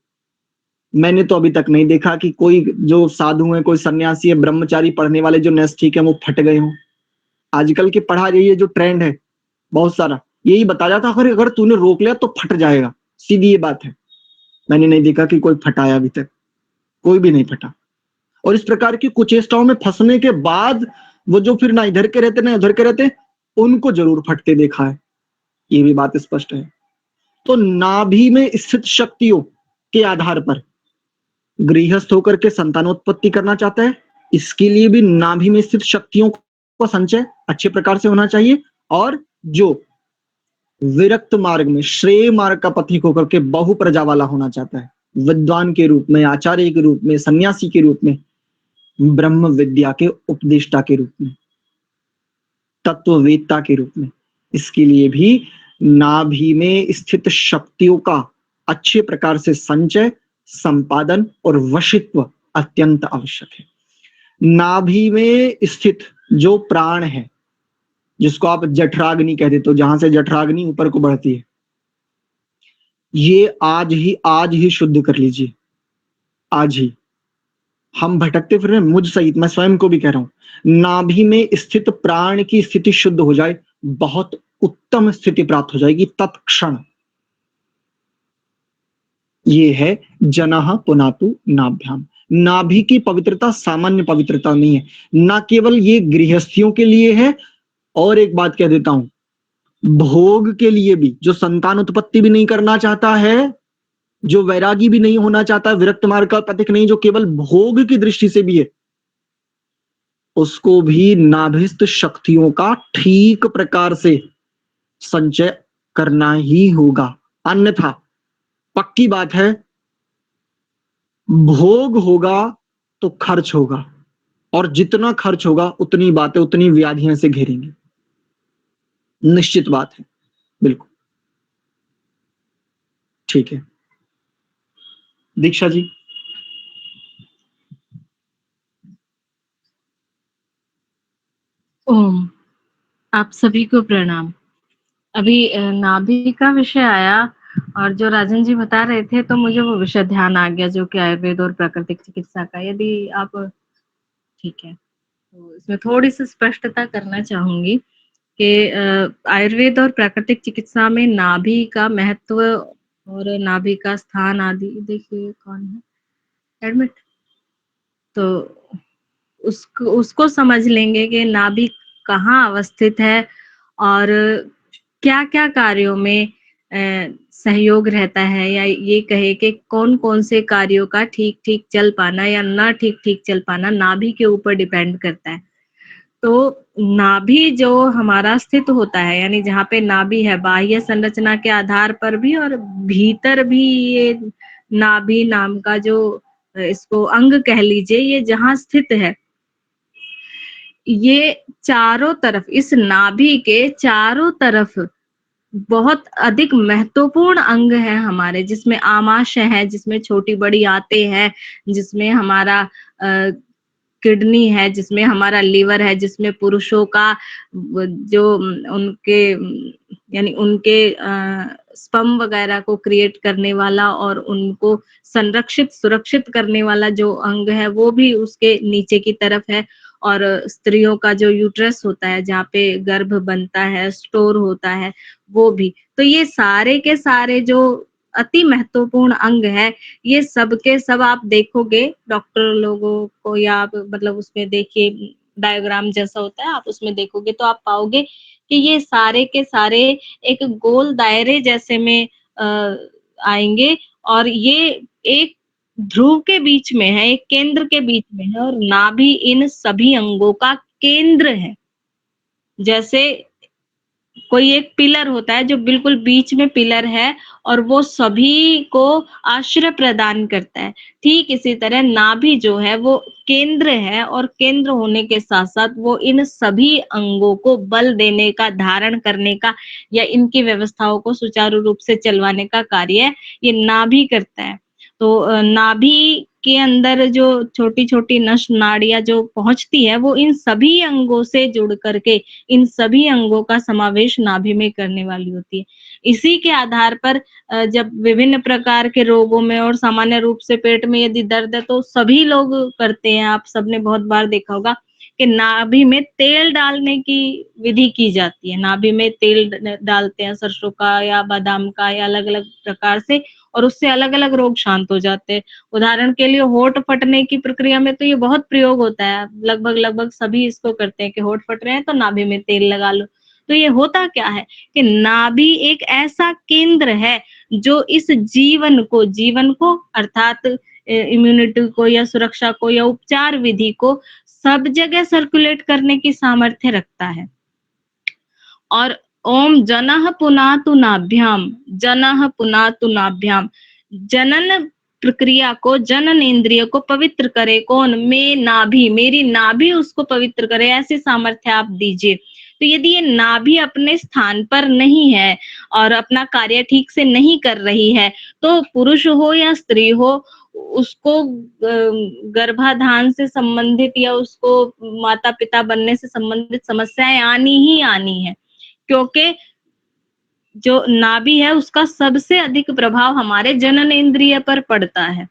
Speaker 2: मैंने तो अभी तक नहीं देखा कि कोई जो साधु है, कोई सन्यासी है, ब्रह्मचारी पढ़ने वाले जो नैष्ठिक है वो फट गए हों। आजकल की पढ़ा ये जो ट्रेंड है बहुत सारा यही बताया जाता है, अगर तूने रोक लिया तो फट जाएगा, सीधी ये बात है। मैंने नहीं देखा कि कोई फटाया अभी तक, कोई भी नहीं फटा। और इस प्रकार की कुचेष्टाओं में फंसने के बाद वो जो फिर ना इधर के रहते ना उधर के रहते, उनको जरूर फटते देखा है, ये भी बात स्पष्ट है। तो नाभि में स्थित शक्तियों के आधार पर गृहस्थ होकर के संतानोत्पत्ति करना चाहता है, इसके लिए भी नाभि में स्थित शक्तियों का संचय अच्छे प्रकार से होना चाहिए। और जो विरक्त मार्ग में, श्रेय मार्ग का पथिक होकर के बहु प्रजा वाला होना चाहता है, विद्वान के रूप में, आचार्य के रूप में, सन्यासी के रूप में, ब्रह्म विद्या के उपदेष्टा के रूप में, तत्ववेत्ता के रूप में, इसके लिए भी नाभि में स्थित शक्तियों का अच्छे प्रकार से संचय, संपादन और वशित्व अत्यंत आवश्यक है। नाभि में स्थित जो प्राण है, जिसको आप जठराग्नि कहते, तो जहां से जठराग्नि ऊपर को बढ़ती है, ये आज ही शुद्ध कर लीजिए। आज ही हम भटकते फिर रहे, मुझ सहित मैं स्वयं को भी कह रहा हूं, नाभि में स्थित प्राण की स्थिति शुद्ध हो जाए, बहुत उत्तम स्थिति प्राप्त हो जाएगी तत्क्षण। ये है जनः पुनातु नाभ्याम। नाभि की पवित्रता सामान्य पवित्रता नहीं है, ना केवल ये गृहस्थियों के लिए है। और एक बात कह देता हूं, भोग के लिए भी, जो संतान उत्पत्ति भी नहीं करना चाहता है, जो वैरागी भी नहीं होना चाहता, विरक्त मार्ग का पथिक नहीं, जो केवल भोग की दृष्टि से भी है, उसको भी नाभिस्थ शक्तियों का ठीक प्रकार से संचय करना ही होगा। अन्यथा पक्की बात है, भोग होगा तो खर्च होगा, और जितना खर्च होगा उतनी बातें, उतनी व्याधियां से घेरेंगी, निश्चित बात है। बिल्कुल ठीक है। दीक्षा जी।
Speaker 4: ओम, आप सभी को प्रणाम। अभी नाभि का विषय आया और जो राजन जी बता रहे थे तो मुझे वो विषय ध्यान आ गया, जो कि आयुर्वेद और प्राकृतिक चिकित्सा का। यदि आप ठीक है तो इसमें थोड़ी सी स्पष्टता करना चाहूंगी कि आयुर्वेद और प्राकृतिक चिकित्सा में नाभि का महत्व और नाभि का स्थान आदि देखिए कौन है एडमिट, तो उसको समझ लेंगे कि नाभि कहाँ अवस्थित है और क्या क्या कार्यों में सहयोग रहता है, या ये कहे कि कौन कौन से कार्यों का ठीक ठीक चल पाना या ना ठीक ठीक चल पाना नाभि के ऊपर डिपेंड करता है। तो नाभि जो हमारा स्थित होता है, यानी जहाँ पे नाभि है, बाह्य संरचना के आधार पर भी और भीतर भी, ये नाभि नाम का जो इसको अंग कह लीजिए, ये जहाँ स्थित है, ये चारों तरफ, इस नाभि के चारों तरफ बहुत अधिक महत्वपूर्ण अंग है हमारे, जिसमें आमाशय है, जिसमें छोटी बड़ी आंतें हैं, जिसमें हमारा किडनी है, जिसमें हमारा लीवर है, जिसमें पुरुषों का जो उनके यानी उनके स्पर्म वगैरह को क्रिएट करने वाला और उनको संरक्षित सुरक्षित करने वाला जो अंग है वो भी उसके नीचे की तरफ है। और स्त्रियों का जो यूट्रस होता है, जहाँ पे गर्भ बनता है, स्टोर होता है, वो भी। तो ये सारे के सारे जो अति महत्वपूर्ण अंग है, ये सब के सब आप देखोगे डॉक्टर लोगों को, या आप मतलब उसमें देखिए डायग्राम जैसा होता है, आप उसमें देखोगे तो आप पाओगे कि ये सारे के सारे एक गोल दायरे जैसे में आएंगे, और ये एक ध्रुव के बीच में है, एक केंद्र के बीच में है, और नाभि इन सभी अंगों का केंद्र है। जैसे कोई एक पिलर होता है जो बिल्कुल बीच में पिलर है और वो सभी को आश्रय प्रदान करता है, ठीक इसी तरह नाभि जो है वो केंद्र है, और केंद्र होने के साथ साथ वो इन सभी अंगों को बल देने का, धारण करने का, या इनकी व्यवस्थाओं को सुचारू रूप से चलवाने का कार्य ये नाभि करता है। तो नाभि के अंदर जो छोटी छोटी नस नाड़ियां जो पहुंचती है, वो इन सभी अंगों से जुड़ करके इन सभी अंगों का समावेश नाभि में करने वाली होती है। इसी के आधार पर जब विभिन्न प्रकार के रोगों में और सामान्य रूप से पेट में यदि दर्द है, तो सभी लोग करते हैं, आप सबने बहुत बार देखा होगा कि नाभि में तेल डालने की विधि की जाती है। नाभि में तेल डालते हैं, सरसों का या बादाम का या अलग अलग प्रकार से, और उससे अलग अलग रोग शांत हो जाते हैं। उदाहरण के लिए होंठ फटने की प्रक्रिया में तो ये बहुत प्रयोग होता है, लगभग लगभग सभी इसको करते हैं कि होंठ फट रहे हैं तो नाभि में तेल लगा लो। तो ये होता क्या है कि नाभि एक ऐसा केंद्र है जो इस जीवन को अर्थात इम्यूनिटी को या सुरक्षा को या उपचार विधि को सब जगह सर्कुलेट करने की सामर्थ्य रखता है। और ओम जनः पुनातु नाभ्याम, जनः पुनातु नाभ्याम, जनन प्रक्रिया को, जनन इंद्रिय को पवित्र करे कौन? मैं नाभि, मेरी नाभि उसको पवित्र करे, ऐसी सामर्थ्य आप दीजिए। तो यदि ये नाभि अपने स्थान पर नहीं है और अपना कार्य ठीक से नहीं कर रही है, तो पुरुष हो या स्त्री हो, उसको गर्भाधान से संबंधित या उसको माता पिता बनने से संबंधित समस्याएं आनी ही आनी है, क्योंकि जो नाभि है उसका सबसे अधिक प्रभाव हमारे जनन इंद्रिय पर पड़ता है।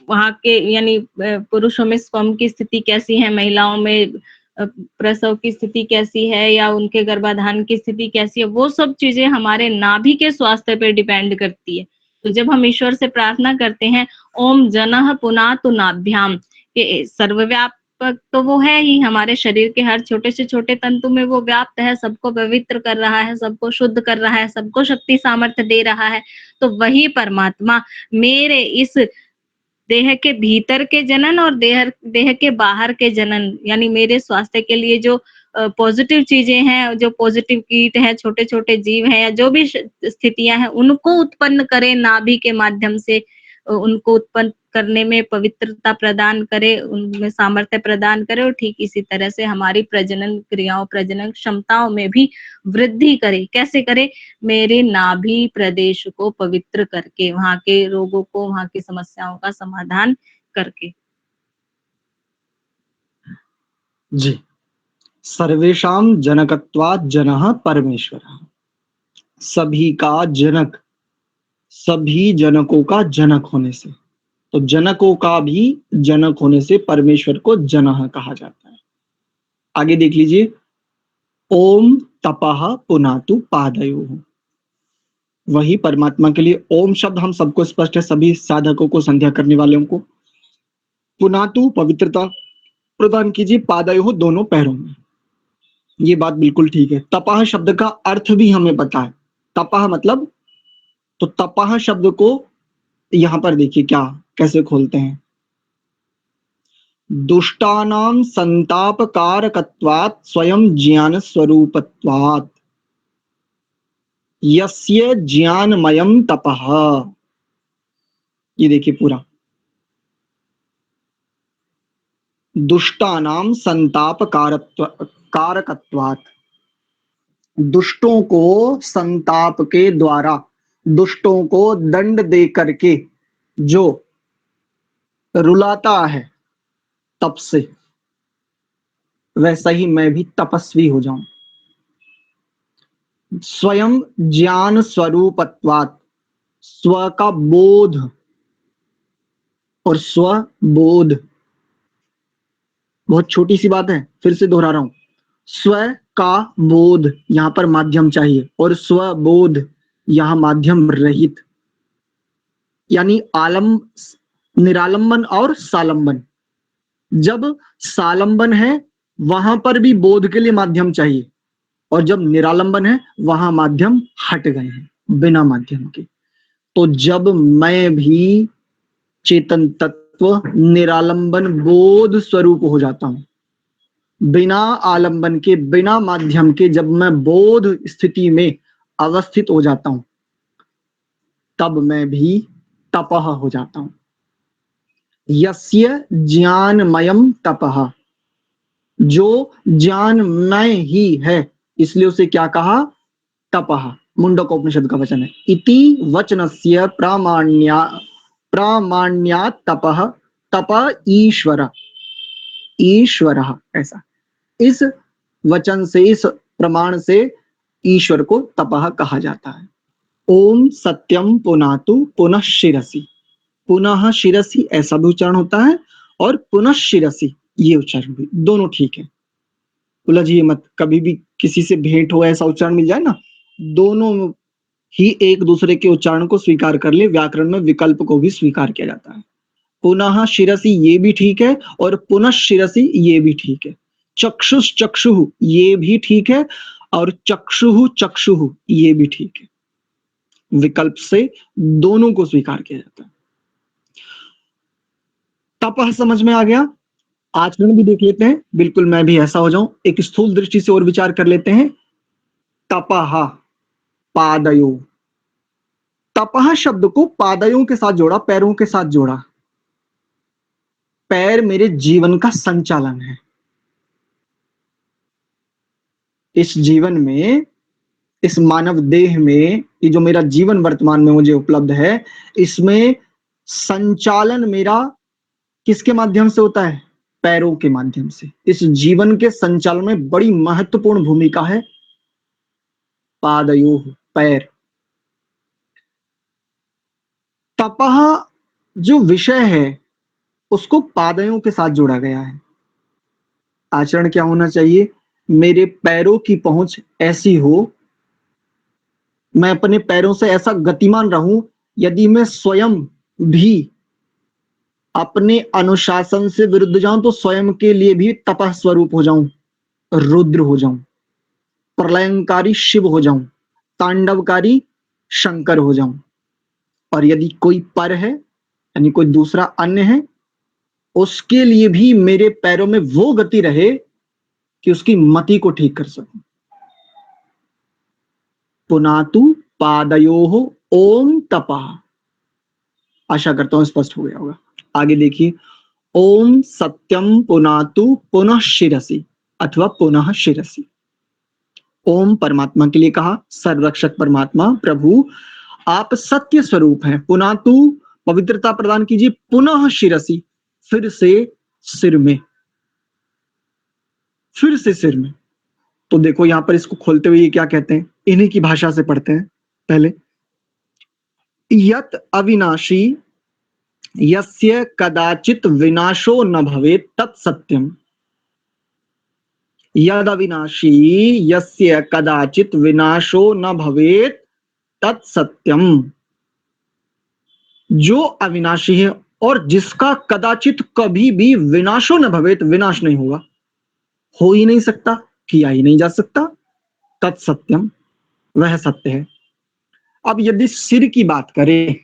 Speaker 4: वहां के यानी पुरुषों में स्पर्म की स्थिति कैसी है, महिलाओं में प्रसव की स्थिति कैसी है, या उनके गर्भाधान की स्थिति कैसी है, वो सब चीजें हमारे नाभि के स्वास्थ्य पे डिपेंड करती है। तो जब हम ईश्वर से प्रार्थना करते हैं ओम जनः पुनातु नाभ्याम, के सर्वव्यापक तो वो है ही, हमारे शरीर के हर छोटे से छोटे तंतु में वो व्याप्त है, सबको पवित्र कर रहा है, सबको शुद्ध कर रहा है, सबको शक्ति सामर्थ्य दे रहा है। तो वही परमात्मा मेरे इस देह के भीतर के जनन और देह के बाहर के जनन, यानी मेरे स्वास्थ्य के लिए जो पॉजिटिव चीजें हैं, जो पॉजिटिव कीट हैं, छोटे छोटे जीव हैं, या जो भी स्थितियां हैं, उनको उत्पन्न करे नाभि के माध्यम से, उनको उत्पन्न करने में पवित्रता प्रदान करे, उनमें सामर्थ्य प्रदान करे, और ठीक इसी तरह से हमारी प्रजनन क्रियाओं, प्रजनन क्षमताओं में भी वृद्धि करे। कैसे करे? मेरे नाभि प्रदेश को पवित्र करके, वहां के रोगों को, वहां की समस्याओं का समाधान करके।
Speaker 2: जी। सर्वेषाम जनकत्वात् जनः परमेश्वरः, सभी का जनक, सभी जनकों का जनक होने से, तो जनकों का भी जनक होने से परमेश्वर को जनः कहा जाता है। आगे देख लीजिए, ओम तपः पुनातु पादयोः, वही परमात्मा के लिए ओम शब्द हम सबको स्पष्ट है, सभी साधकों को, संध्या करने वालों को। पुनातु पवित्रता प्रदान कीजिए पादयोः दोनों पैरों में, ये बात बिल्कुल ठीक है। तपह शब्द का अर्थ भी हमें पता है। तपह मतलब, तो तपह शब्द को यहां पर देखिए क्या कैसे खोलते हैं। दुष्टानां संतापकारकत्वात् स्वयं ज्ञान स्वरूपत्वात् यस्य ज्ञानमयं तपः। ये देखिए पूरा, दुष्टानां संताप कारकत्वात्, दुष्टों को संताप के द्वारा, दुष्टों को दंड दे करके जो रुलाता है तप से, वैसा ही मैं भी तपस्वी हो जाऊं। स्वयं ज्ञान स्वरूपत्वात्, स्व का बोध और स्वबोध, बहुत छोटी सी बात है, फिर से दोहरा रहा हूं। स्व का बोध यहां पर माध्यम चाहिए, और स्वबोध यहां माध्यम रहित, यानी निरालंबन और सालंबन। जब सालंबन है वहां पर भी बोध के लिए माध्यम चाहिए, और जब निरालंबन है वहां माध्यम हट गए हैं बिना माध्यम के। तो जब मैं भी चेतन तत्व निरालंबन बोध स्वरूप हो जाता हूं, बिना आलंबन के, बिना माध्यम के, जब मैं बोध स्थिति में अवस्थित हो जाता हूं, तब मैं भी तपह हो जाता हूं। यस्य ज्ञानमयम तपः, जो ज्ञानमय ही है, इसलिए उसे क्या कहा? तपः। मुंडकोपनिषद का वचन है। इति वचनस्य प्रामाण्यात् तपः, तप ईश्वर, ईश्वरः, ऐसा। इस वचन से, इस प्रमाण से ईश्वर को तपः कहा जाता है। ओम सत्यम पुनातु पुनः शिरसि, पुनः शिरसि ऐसा भी उच्चारण होता है, और पुनः शिरसि ये उच्चारण भी, दोनों ठीक है। उलझिए मत, कभी भी किसी से भेंट हो ऐसा उच्चारण मिल जाए ना, दोनों ही एक दूसरे के उच्चारण को स्वीकार कर ले। व्याकरण में विकल्प को भी स्वीकार किया जाता है। पुनः शिरसि ये भी ठीक है, और पुनः शिरसि ये भी ठीक है। चक्षुष चक्षुः ये भी ठीक है, और चक्षुः चक्षुः ये भी ठीक है। विकल्प से दोनों को स्वीकार किया जाता है। तपह समझ में आ गया। आचरण भी देख लेते हैं, बिल्कुल मैं भी ऐसा हो जाऊं। एक स्थूल दृष्टि से और विचार कर लेते हैं। तपह पादयो, तपह शब्द को पादयों के साथ जोड़ा, पैरों के साथ जोड़ा। पैर मेरे जीवन का संचालन है। इस जीवन में, इस मानव देह में, ये जो मेरा जीवन वर्तमान में मुझे उपलब्ध है, इसमें संचालन मेरा किसके माध्यम से होता है? पैरों के माध्यम से। इस जीवन के संचालन में बड़ी महत्वपूर्ण भूमिका है पादयोः, पैर। तपह जो विषय है उसको पादयों के साथ जोड़ा गया है। आचरण क्या होना चाहिए? मेरे पैरों की पहुंच ऐसी हो, मैं अपने पैरों से ऐसा गतिमान रहूं, यदि मैं स्वयं भी अपने अनुशासन से विरुद्ध जाऊं तो स्वयं के लिए भी तपह स्वरूप हो जाऊं, रुद्र हो जाऊं, प्रलयंकारी शिव हो जाऊं, तांडवकारी शंकर हो जाऊं। और यदि कोई पर है, यानी कोई दूसरा अन्य है, उसके लिए भी मेरे पैरों में वो गति रहे कि उसकी मति को ठीक कर सकूं। पुनातु पादयोः ओम तपः। आशा करता हूं स्पष्ट हो गया होगा। आगे देखिए, ओम सत्यम पुनातु पुनः शिरसि अथवा पुनः शिरसि। ओम परमात्मा के लिए कहा, सर्वरक्षक परमात्मा प्रभु आप सत्य स्वरूप हैं। पुनातु पवित्रता प्रदान कीजिए, पुनः शिरसि फिर से सिर में, फिर से सिर में। तो देखो यहां पर इसको खोलते हुए ये क्या कहते हैं, इन्हीं की भाषा से पढ़ते हैं पहले। यत अविनाशी यस्य कदाचित विनाशो न भवेत् तत्सत्यम। यद अविनाशी यस्य कदाचित विनाशो न भवेत् तत्सत्यम, जो अविनाशी है और जिसका कदाचित कभी भी विनाशो न भवेत, विनाश नहीं होगा, हो ही नहीं सकता, किया ही नहीं जा सकता, तत्सत्यम, वह सत्य है। अब यदि सिर की बात करें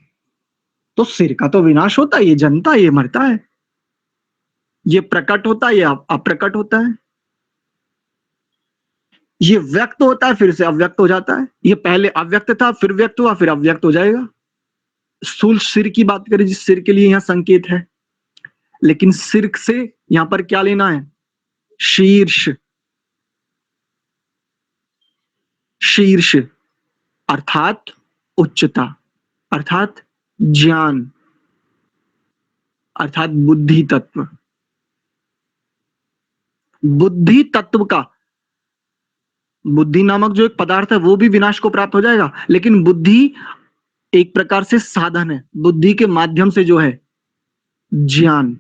Speaker 2: तो सिर का तो विनाश होता है, ये जन्मता है, ये मरता है, ये प्रकट होता है, ये अप्रकट होता है, ये व्यक्त होता है फिर से अव्यक्त हो जाता है, ये पहले अव्यक्त था फिर व्यक्त हुआ फिर अव्यक्त हो जाएगा। स्थूल सिर की बात करें, जिस सिर के लिए यहां संकेत है, लेकिन सिर से यहां पर क्या लेना है? शीर्ष, शीर्ष अर्थात उच्चता, अर्थात ज्ञान, अर्थात बुद्धि तत्व। बुद्धि तत्व का, बुद्धि नामक जो एक पदार्थ है वो भी विनाश को प्राप्त हो जाएगा, लेकिन बुद्धि एक प्रकार से साधन है, बुद्धि के माध्यम से जो है ज्ञान,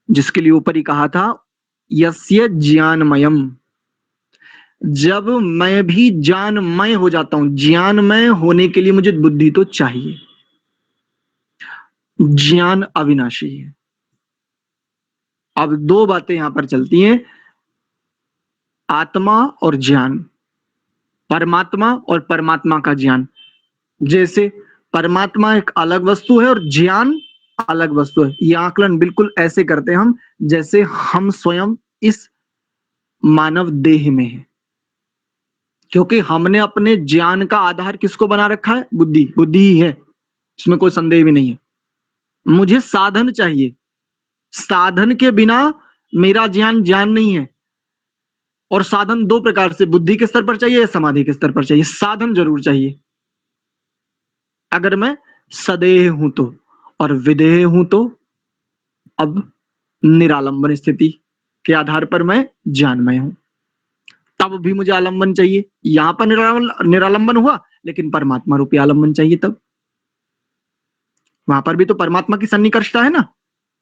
Speaker 2: जिसके लिए ऊपर ही कहा था यस्य ज्ञानमयम, जब मैं भी ज्ञानमय हो जाता हूं, ज्ञानमय होने के लिए मुझे बुद्धि तो चाहिए, ज्ञान अविनाशी है। अब दो बातें यहां पर चलती हैं, आत्मा और ज्ञान, परमात्मा और परमात्मा का ज्ञान। जैसे परमात्मा एक अलग वस्तु है और ज्ञान अलग वस्तु है, ये आकलन बिल्कुल ऐसे करते हैं हम जैसे हम स्वयं इस मानव देह में है, क्योंकि हमने अपने ज्ञान का आधार किसको बना रखा है? बुद्धि, बुद्धि ही है, इसमें कोई संदेह भी नहीं है। मुझे साधन चाहिए, साधन के बिना मेरा ज्ञान ज्ञान नहीं है, और साधन दो प्रकार से, बुद्धि के स्तर पर चाहिए या समाधि के स्तर पर चाहिए, साधन जरूर चाहिए। अगर मैं सदेह हूं तो, और विदेह हूं तो, अब निरालंबन स्थिति के आधार पर मैं ज्ञानमय हूं, तब भी मुझे आलंबन चाहिए। यहां पर निरालंबन हुआ, लेकिन परमात्मा रूपी आलंबन चाहिए, तब वहां पर भी तो परमात्मा की सन्निकर्षता है ना,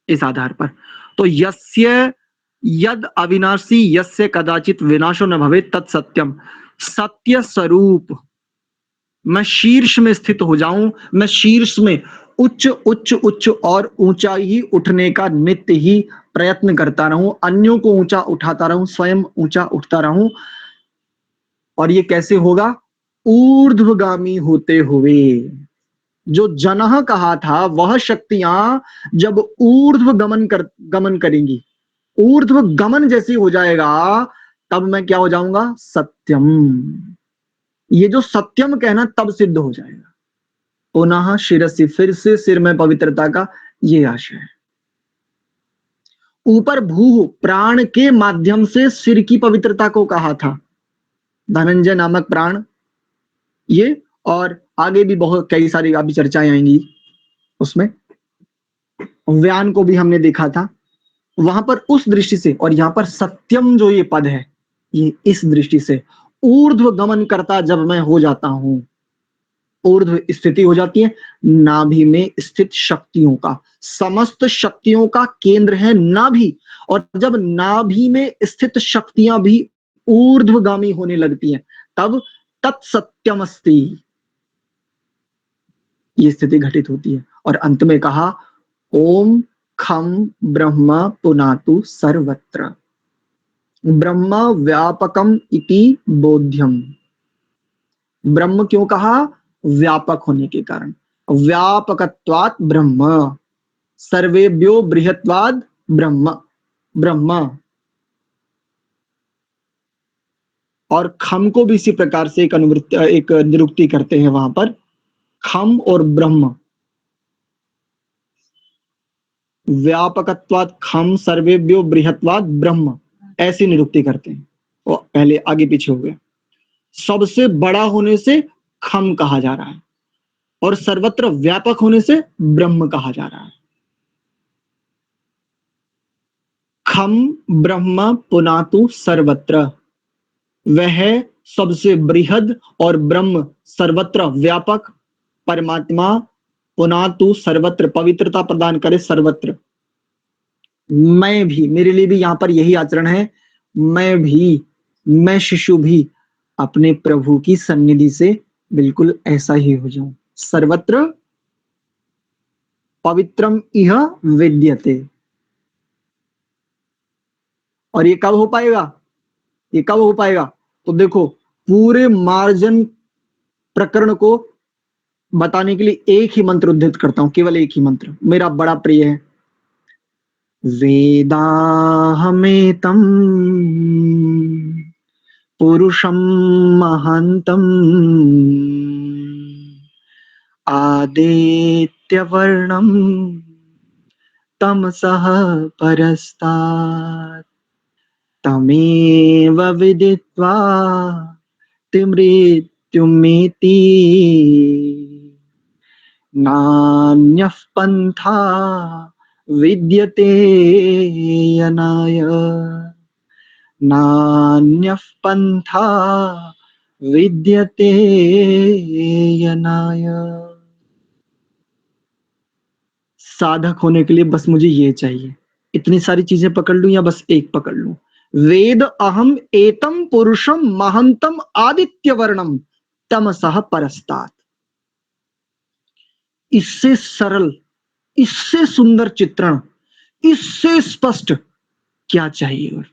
Speaker 2: इस आधार पर। तो यस्य यद अविनाशी यस्य कदाचित विनाशो न भवे तत्सत्यम, सत्य स्वरूप, मैं शीर्ष में स्थित हो जाऊं, मैं शीर्ष में उच्च उच्च उच्च और ऊंचा ही उठने का नित्य ही प्रयत्न करता रहूं, अन्यों को ऊंचा उठाता रहूं, स्वयं ऊंचा उठता रहूं। और ये कैसे होगा? ऊर्ध्वगामी होते हुए। जो जनः कहा था वह शक्तियां जब गमन करेंगी, ऊर्ध्व गमन जैसी हो जाएगा, तब मैं क्या हो जाऊंगा? सत्यम। ये जो सत्यम कहना तब सिद्ध हो जाएगा। पुनः शिरसि, फिर से सिर में पवित्रता का ये आशय है। ऊपर भू प्राण के माध्यम से सिर की पवित्रता को कहा था, धनंजय नामक प्राण, ये और आगे भी बहुत कई सारी अभी चर्चाएं आएंगी उसमें। व्यान को भी हमने देखा था, वहां पर उस दृष्टि से, और यहां पर सत्यम जो ये पद है, ये इस दृष्टि से ऊर्ध्व गमन करता जब मैं हो जाता हूं, ऊर्ध्व स्थिति हो जाती है, नाभि में स्थित शक्तियों का, समस्त शक्तियों का केंद्र है नाभि, और जब नाभि में स्थित शक्तियां भी ऊर्ध्वगामी होने लगती हैं, तब तत्सत्यमस्ति, ये स्थिति घटित होती है। और अंत में कहा ओम खम ब्रह्म पुनातु सर्वत्र, ब्रह्म व्यापकम इति बोध्यम। ब्रह्म क्यों कहा? व्यापक होने के कारण, व्यापकत्वात् ब्रह्म, सर्वेभ्यो बृहत्वाद ब्रह्म, ब्रह्म। और खम को भी इसी प्रकार से एक निरुक्ति करते हैं वहां पर, खम और ब्रह्म, व्यापकत्वात् खम सर्वेभ्यो बृहत्वाद ब्रह्म, ऐसी निरुक्ति करते हैं। वो पहले आगे पीछे हो गया। सबसे बड़ा होने से खम कहा जा रहा है, और सर्वत्र व्यापक होने से ब्रह्म कहा जा रहा है। खम ब्रह्म पुनातु सर्वत्र, वह सबसे बृहद और ब्रह्म सर्वत्र व्यापक, परमात्मा पुनातु सर्वत्र, पवित्रता प्रदान करे सर्वत्र। मैं भी, मेरे लिए भी यहां पर यही आचरण है, मैं शिशु भी अपने प्रभु की सन्निधि से बिल्कुल ऐसा ही हो जाऊं। सर्वत्र पवित्रम इह विद्यते। और ये कब हो पाएगा? ये कब हो पाएगा? तो देखो, पूरे मार्जन प्रकरण को बताने के लिए एक ही मंत्र उद्धृत करता हूं, केवल एक ही मंत्र, मेरा बड़ा प्रिय है। वेदाहमेतम् पुरुषं महान्तम् आदित्यवर्णं तमसः परस्तात् तमेव विदित्वा मृत्युमेति नान्यः पन्था विद्यते यनाय। नान्यः पन्था विद्यते यनाय। साधक होने के लिए बस मुझे ये चाहिए, इतनी सारी चीजें पकड़ लूं या बस एक पकड़ लूं? वेद अहम एतम पुरुषम महंतम आदित्य वर्णम तमसः परस्तात्। इससे सरल, इससे सुंदर चित्रण, इससे स्पष्ट क्या चाहिए? और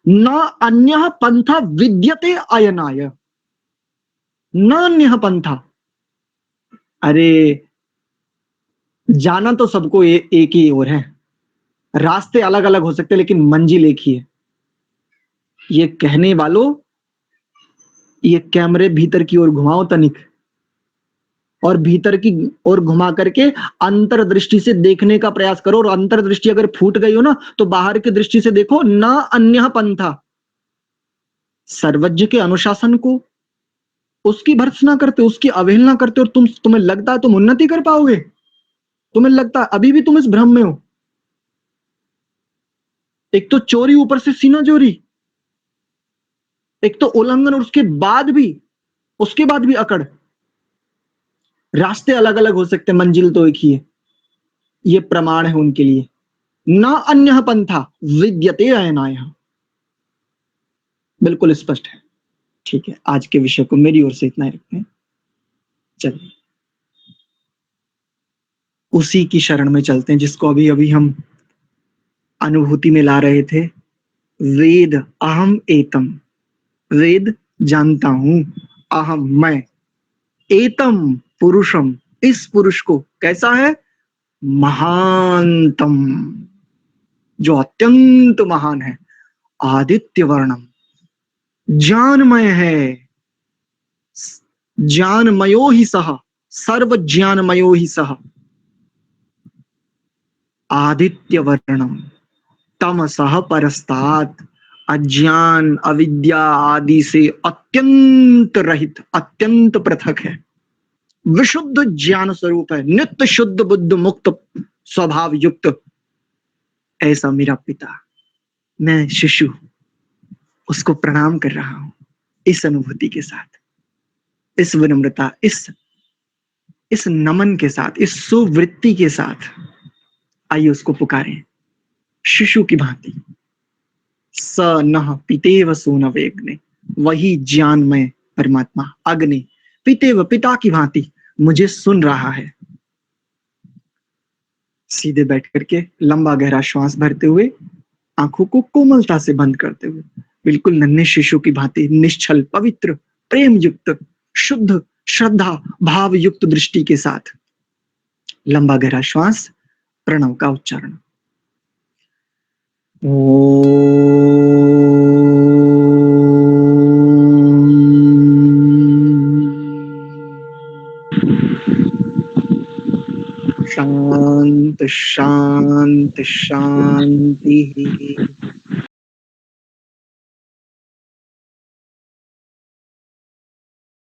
Speaker 2: न अन्यः पंथा विद्यते अयनाय। न अन्यः पंथा। अरे जाना तो सबको एक ही ओर है, रास्ते अलग अलग हो सकते हैं लेकिन मंजिल एक ही है। ये कहने वालों, ये कैमरे भीतर की ओर घुमाओ तनिक, और भीतर की ओर घुमा करके अंतर्दृष्टि से देखने का प्रयास करो। और अंतर्दृष्टि अगर फूट गई हो ना, तो बाहर की दृष्टि से देखो। न अन्य पंथा। सर्वज्ञ के अनुशासन को उसकी भर्त्सना करते, उसकी अवहेलना करते, और तुम्हें लगता है तुम उन्नति कर पाओगे? तुम्हें लगता है अभी भी तुम इस भ्रम में हो? एक तो चोरी, ऊपर से सीना चोरी, एक तो उल्लंघन, और उसके बाद भी अकड़। रास्ते अलग अलग हो सकते, मंजिल तो एक ही है। ये प्रमाण है उनके लिए। न अन्य पंथा विद्यते अयनाय। बिल्कुल स्पष्ट है। ठीक है, आज के विषय को मेरी ओर से इतना ही रखते हैं। चलिए उसी की शरण में चलते हैं जिसको अभी अभी हम अनुभूति में ला रहे थे। वेद अहम एतम। वेद जानता हूं, अहम मैं, एतम पुरुषम इस पुरुष को, कैसा है? महानतम, जो अत्यंत महान है। आदित्य वर्णम, ज्ञानमय है। ज्ञानमयो ही सह, सर्व ज्ञानमयो ही सह। आदित्य वर्णम तमसः परस्तात्, अज्ञान अविद्या आदि से अत्यंत रहित, अत्यंत पृथक है। विशुद्ध ज्ञान स्वरूप है, नित्य शुद्ध बुद्ध मुक्त स्वभाव युक्त। ऐसा मेरा पिता, मैं शिशु उसको प्रणाम कर रहा हूं इस अनुभूति के साथ, इस विनम्रता, इस नमन के साथ, इस सुवृत्ति के साथ। आइए उसको पुकारें शिशु की भांति। स नः पितेव सूनवेग्ने, वही ज्ञानमय परमात्मा अग्नि पितेव पिता की भांति मुझे सुन रहा है। सीधे बैठ करके लंबा गहरा श्वास भरते हुए, आंखों को कोमलता से बंद करते हुए, बिल्कुल नन्हे शिशु की भांति निश्चल पवित्र प्रेम युक्त शुद्ध श्रद्धा भाव युक्त दृष्टि के साथ लंबा गहरा श्वास, प्रणव का उच्चारण। शांत शांत शांति।